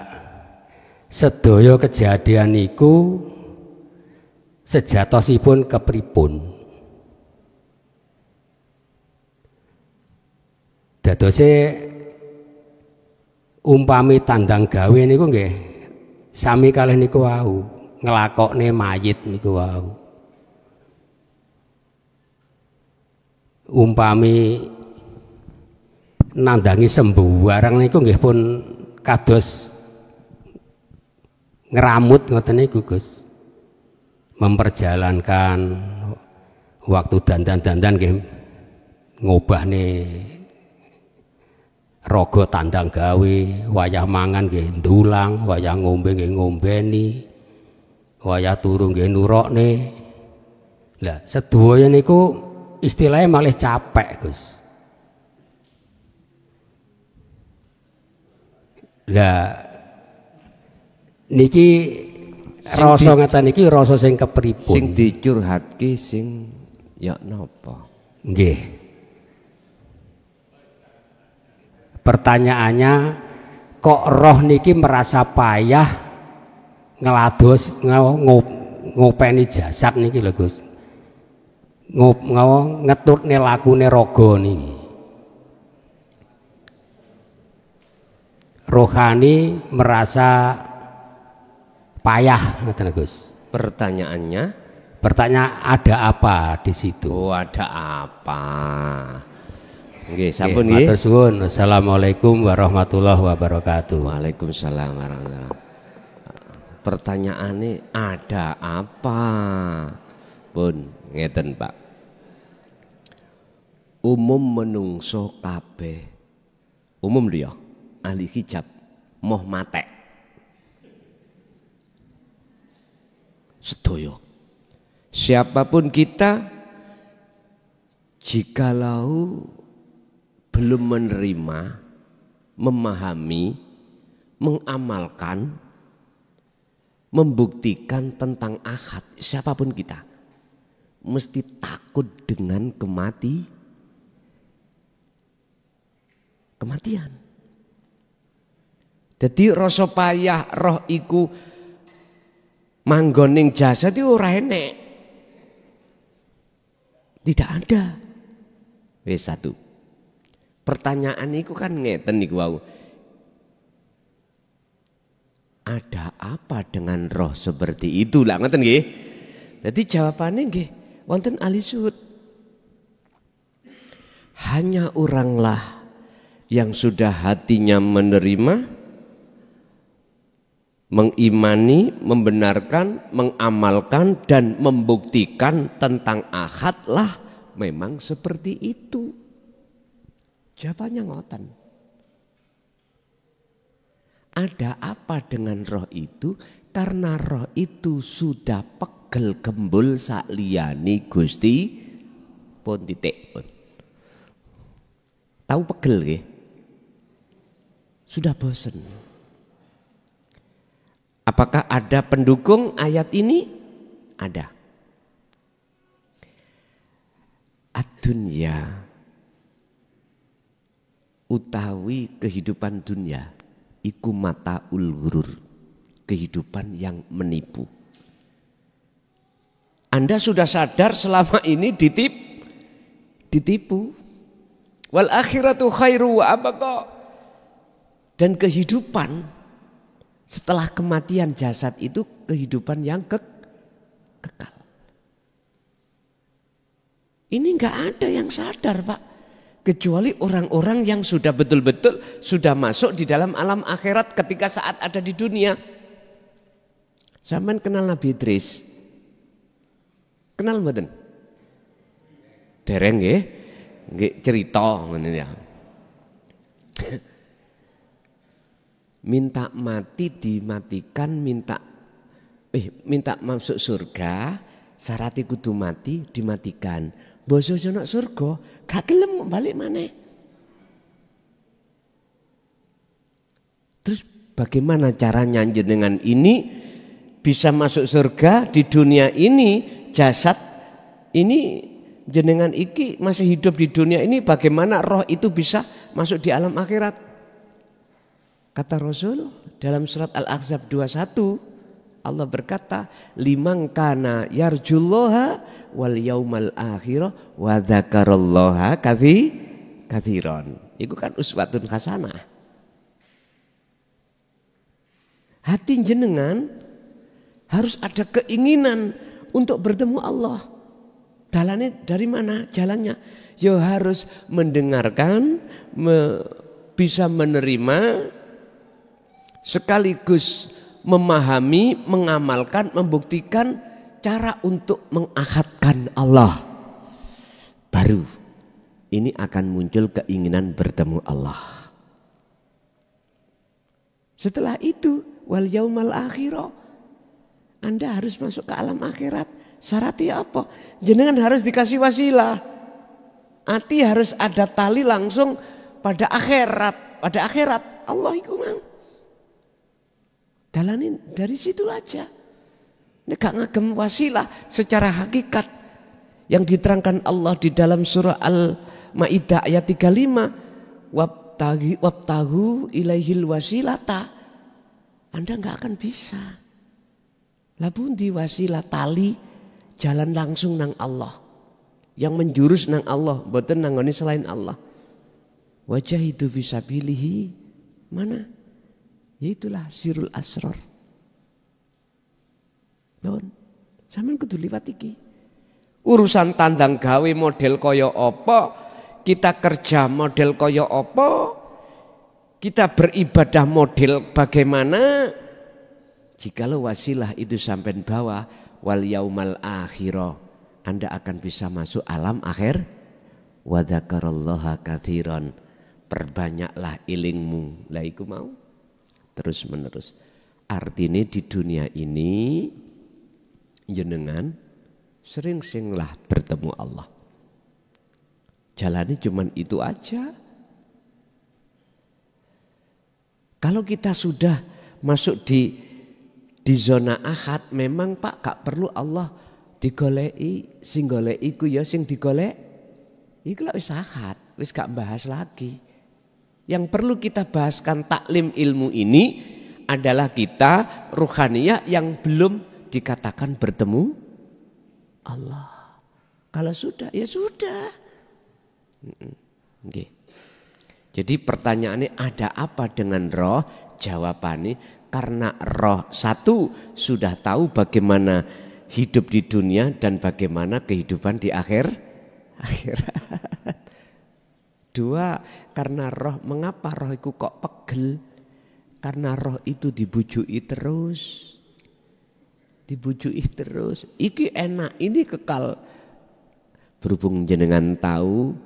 sedaya kejadian niku sejatosipun kepripun. Dadose umpami tandang gawe niku nggih sami kalih niku wau, nglakokne mayit niku wau. Umpami nandangi sembuwarang niku nggih pun kados ngeramut ngoten niku Gus. Memperjalankan waktu dandan-dandan nggih ngobahne raga tandang gawe, wayah mangan nggih ndulang, wayah ngombe nggih ngombeni, wayah turu nggih nurokne. Lah sedaya niku istilahnya malih capek Gus. Lah niki rasa ngeten iki rasa sing kepripun? Sing dicurhatke sing ya napa? Nggih. Pertanyaannya kok roh niki merasa payah ngelados ngopeni jasad niki lho Gus. Ngetutne lakune raga niki. Rohani merasa payah ngoten Gus. Pertanyaannya ada apa di situ? Oh, ada apa? Nggih, sampun nggih. Matur suwun. Assalamualaikum warahmatullahi wabarakatuh. Waalaikumsalam warahmatullahi wabarakatuh. Pertanyaannya ada apa? Pun ngeten Pak. Umum menungso kabeh. Umum lho ya. Ahli hijab moh matek. Sedaya. Siapapun kita, jikalau belum menerima, memahami, mengamalkan, membuktikan tentang akad, siapapun kita mesti takut dengan kematian. Jadi rasa payah roh iku manggon ning jasad itu ora enek. Tidak ada. Wis satu. Pertanyaan iku kan ngeten niku wau. Ada apa dengan roh seperti itu lah ngoten nggih. Jadi jawabannya nggih wonten ahli suhud. hanya oranglah yang sudah hatinya menerima, mengimani, membenarkan, mengamalkan dan membuktikan tentang ahadlah memang seperti itu. Jawabannya ngoten. Ada apa dengan roh itu? Karena roh itu sudah pegel gembul sakliyane Gusti pun titik pun. Tahu pegel nggih? Sudah bosen. Apakah ada pendukung ayat ini? Ada. Ad-dunya utawi kehidupan dunia iku mataul ghurur, kehidupan yang menipu. Anda sudah sadar selama ini ditipu. Wal akhiratu khairu wa abqa. Dan kehidupan setelah kematian jasad itu kehidupan yang kekal. Ini enggak ada yang sadar, Pak. Kecuali orang-orang yang sudah betul-betul sudah masuk di dalam alam akhirat ketika saat ada di dunia. Sampeyan kenal Nabi Idris? Kenal mboten? Dereng nggih. Nggih cerita ngene ya. Minta mati dimatikan, minta masuk surga, syarat kudu mati dimatikan. Boso jono surga, gak gelem balik maneh. Terus bagaimana caranya jenengan ini bisa masuk surga di dunia ini, jasad ini jenengan iki masih hidup di dunia ini, bagaimana roh itu bisa masuk di alam akhirat? Kata Rasul dalam surat Al-Ahzab 21, Allah berkata, liman kana yarjullaha wal yaumal akhirah wa dzakarallaha katsiran. Itu kan uswatun hasanah. Hati jenengan harus ada keinginan untuk bertemu Allah. Jalannya dari mana? Jalannya ya harus mendengarkan, bisa menerima, sekaligus memahami, mengamalkan, membuktikan cara untuk mengahadkan Allah. Baru ini akan muncul keinginan bertemu Allah. Setelah itu wal yaumal akhirah, Anda harus masuk ke alam akhirat. Syaratnya apa? Jenengan harus dikasih wasilah. Hati harus ada tali langsung pada akhirat. Pada akhirat Allah itu mang. Dalanin dari situ aja. Ini gak ngagem wasilah secara hakikat yang diterangkan Allah di dalam surah Al-Maidah ayat 35. Wabtahu ilaihil wasilata. Anda gak akan bisa. Labundi wasilah tali jalan langsung nang Allah, yang menjurus nang Allah, boten nanggone selain Allah. Wajah itu bisa pilih mana? Yaitulah sirul asrar. Don, sampean kudu liwat iki. Urusan tandang gawe model kaya apa, kita kerja model kaya apa, kita beribadah model bagaimana? Jikalau wasilah itu sampean bawa wal yaumal akhirah, Anda akan bisa masuk alam akhir. Wa dzakarallaha katsiran, perbanyaklah ilingmu. Lah iku mau terus menerus. Artinya di dunia ini jenengan sering-seringlah bertemu Allah. Jalannya cuman itu aja. Kalau kita sudah masuk di zona ahad, memang Pak gak perlu Allah digoleki, sing goleki ku ya sing digolek. Iku lak wis ahad, wis gak bahas lagi. Yang perlu kita bahaskan taklim ilmu ini adalah kita ruhaniyah yang belum dikatakan bertemu Allah. Kalau sudah ya sudah. Okay. Jadi pertanyaannya ada apa dengan roh? Jawabannya karena roh satu sudah tahu bagaimana hidup di dunia dan bagaimana kehidupan di akhirat. Dua, karena roh, mengapa roh itu kok pegel? Karena roh itu dibujui terus. Dibujui terus. Iki enak, ini kekal. Berhubung jenengan tahu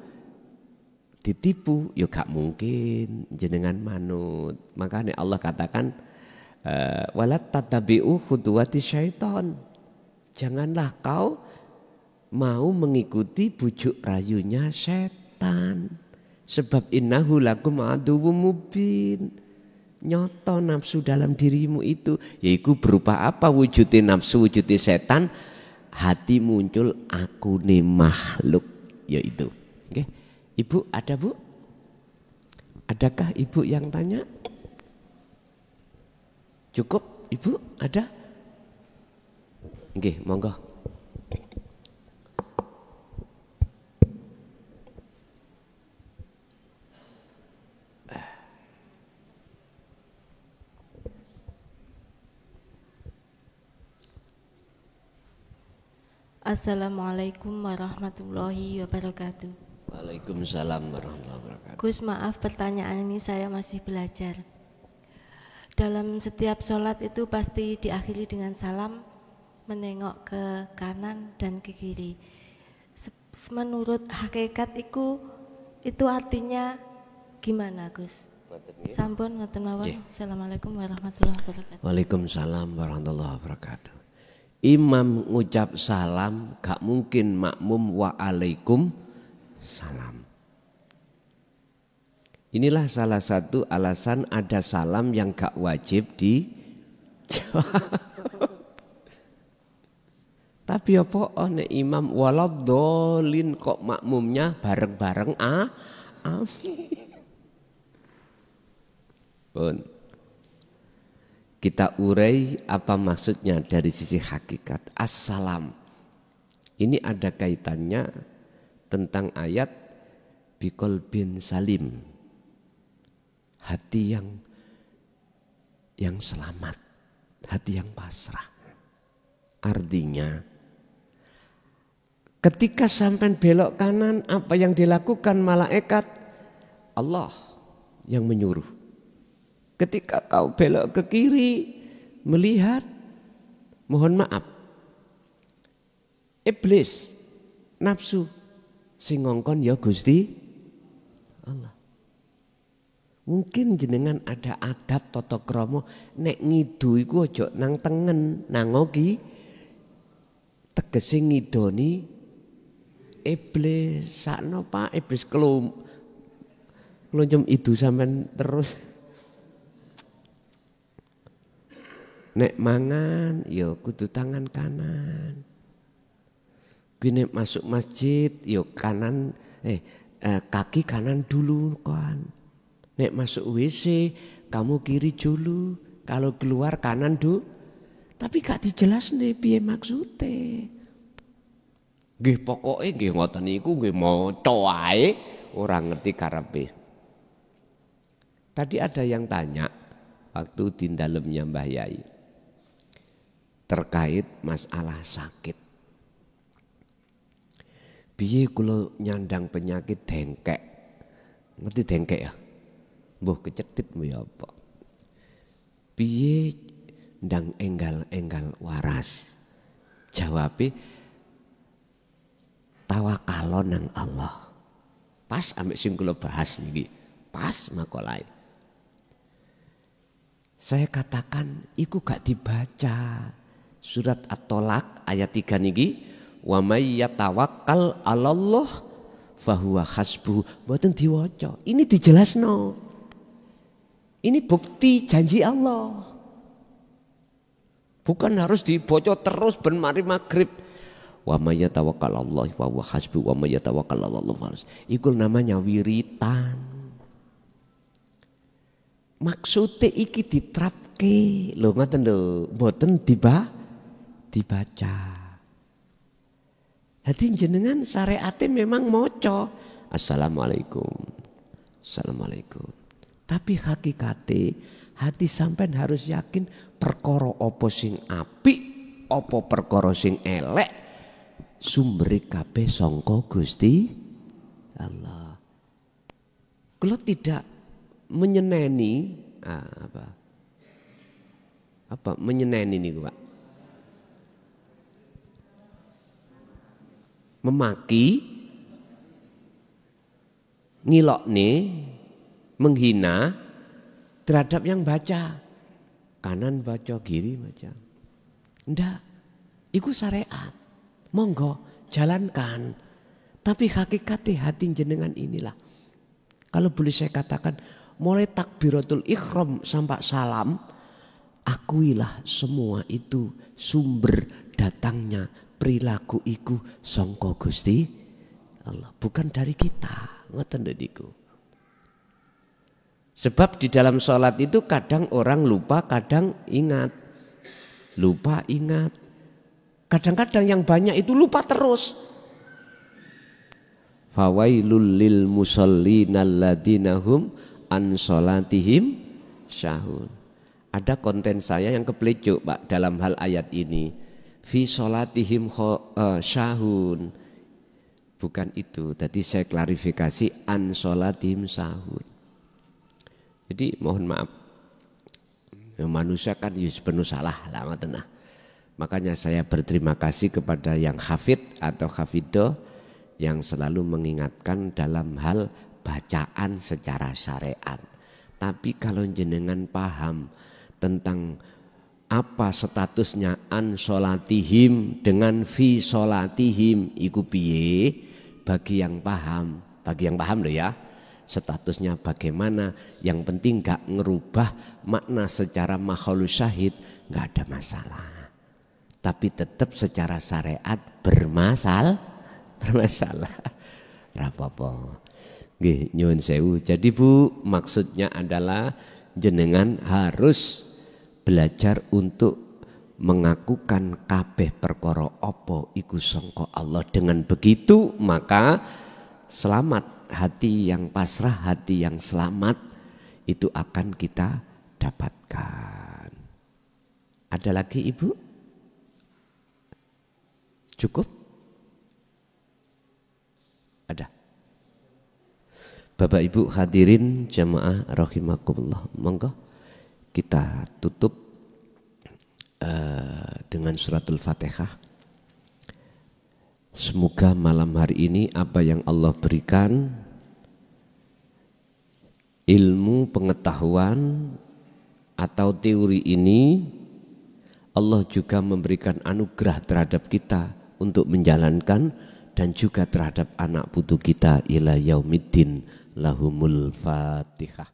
ditipu, ya gak mungkin jenengan manut. Makanya Allah katakan walat tatabi'u khutuwati syaiton. Janganlah kau mau mengikuti bujuk rayunya setan. Sebab innahu lakum aduwwum mubin. Nyoto nafsu dalam dirimu itu, yaitu berupa apa wujudnya nafsu, wujudnya setan? Hati muncul aku nih makhluk, yaitu. Oke, Ibu ada Bu? Adakah Ibu yang tanya? Cukup Ibu ada? Oke, monggo. Assalamualaikum warahmatullahi wabarakatuh. Waalaikumsalam warahmatullahi wabarakatuh. Gus, maaf pertanyaan ini saya masih belajar. Dalam setiap sholat itu pasti diakhiri dengan salam, menengok ke kanan dan ke kiri. Menurut hakikat itu artinya gimana, Gus? Sampun ngoten mawon. Assalamualaikum warahmatullahi wabarakatuh. Waalaikumsalam warahmatullahi wabarakatuh. Imam ngucap salam gak mungkin makmum waalaikum salam. Inilah salah satu alasan ada salam yang gak wajib dijawab. Tapi apa nek imam waladhdallin kok makmumnya bareng-bareng amin. Pun kita urai apa maksudnya dari sisi hakikat. Assalam ini ada kaitannya tentang ayat biqalbin salim, hati yang selamat, hati yang pasrah. Artinya ketika sampai belok kanan, apa yang dilakukan malaikat? Allah yang menyuruh. Ketika kau belok ke kiri, melihat, mohon maaf, iblis, nafsu, sing ngongkon ya Gusti Allah. Mungkin jenengan ada adab tata krama, nek ngidu iku aja nang tengen, nang ngoki, tegese ngidoni iblis. Sakno Pak, iblis keloncom itu sampean terus. Nek mangan, yo kudu tangan kanan. Nek masuk masjid, yo kanan, kaki kanan dulu kan. Nek masuk WC, kamu kiri dulu. Kalau keluar kanan dulu. Tapi gak dijelas nih piye maksude. Nggih pokoke nggih ngoten niku nggih maca wae, ora ngerti karepe. Tadi ada yang tanya waktu di dalamnya Mbah Yai terkait masalah sakit. Piye kula nyandang penyakit dengkek. Ngerti dengkek ya? Mbuh kecetit ya apa? Piye ndang enggal-enggal waras? Jawabe tawakal nang Allah. Pas ambek sing kula bahas niki. Pas makolae. Saya katakan iku gak dibaca. Surat At-Tolak ayat 3 niki, wa may yatawakkal 'alallah fahuwa hasbuh. Mboten diwaca. Ini dijelasno. Ini bukti janji Allah. Bukan harus dibaca terus ben mari magrib. Wa may yatawakkal 'alallah fahuwa hasbuh wa may yatawakkal 'alallah. Iku namanya wiritan. Maksudnya iki diterapke. Lho ngoten lho, mboten dibaca. Hati jenengan syariate memang moco. Assalamualaikum. Assalamualaikum. Tapi hakikate hati sampean harus yakin perkara apa sing apik, apa perkara sing elek, sumbere kabeh sangka Gusti Allah. Kula tidak menyeneni apa menyeneni niku Pak? Memaki, ngilokne, menghina terhadap yang baca. Kanan baca, kiri baca. Ndak, iku syariat. Monggo jalankan. Tapi hakikatnya hati jenengan inilah. Kalau boleh saya katakan, mulai takbiratul ikhram sampai salam, akuilah semua itu sumber datangnya perilaku iku sangka Gusti Allah, bukan dari kita. Ngoten niku. Sebab di dalam sholat itu kadang orang lupa, kadang ingat. Lupa, ingat. Kadang-kadang yang banyak itu lupa terus. Fawailul lil musallina alladzina hum an sholatihim syahun. Ada konten saya yang keplecuk Pak dalam hal ayat ini. Fi sholatihim syahun. Bukan itu. Tadi saya klarifikasi an sholatihim syahun. Jadi mohon maaf. Manusia kan penuh salah lah. Makanya saya berterima kasih kepada yang hafid atau hafidoh yang selalu mengingatkan dalam hal bacaan secara syariat. Tapi kalau jenengan paham tentang apa statusnya an sholatihim dengan fi sholatihim iku piye, bagi yang paham loh ya, statusnya bagaimana, yang penting gak ngerubah makna secara makhluk syahid, gak ada masalah. Tapi tetap secara syariat bermasalah. Rapopo. Nggih, nyuwun sewu. Jadi Bu, maksudnya adalah jenengan harus belajar untuk mengakukan kabeh perkara apa iku sangka Allah. Dengan begitu maka selamat, hati yang pasrah, hati yang selamat itu akan kita dapatkan. Ada lagi Ibu? Cukup? Ada. Bapak Ibu hadirin jamaah rahimakumullah. Monggo kita tutup dengan suratul Fatihah. Semoga malam hari ini apa yang Allah berikan, ilmu, pengetahuan atau teori ini, Allah juga memberikan anugerah terhadap kita untuk menjalankan dan juga terhadap anak putu kita ila yaumiddin. Lahumul Fatihah.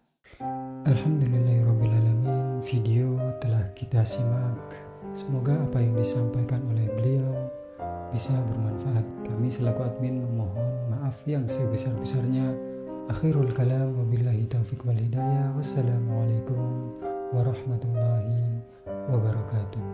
Alhamdulillahirrabbilalamin. Video telah kita simak. Semoga apa yang disampaikan oleh beliau bisa bermanfaat. Kami selaku admin memohon maaf yang sebesar-besarnya. Akhirul kalam wabillahi taufiq wal hidayah. Wassalamualaikum warahmatullahi wabarakatuh.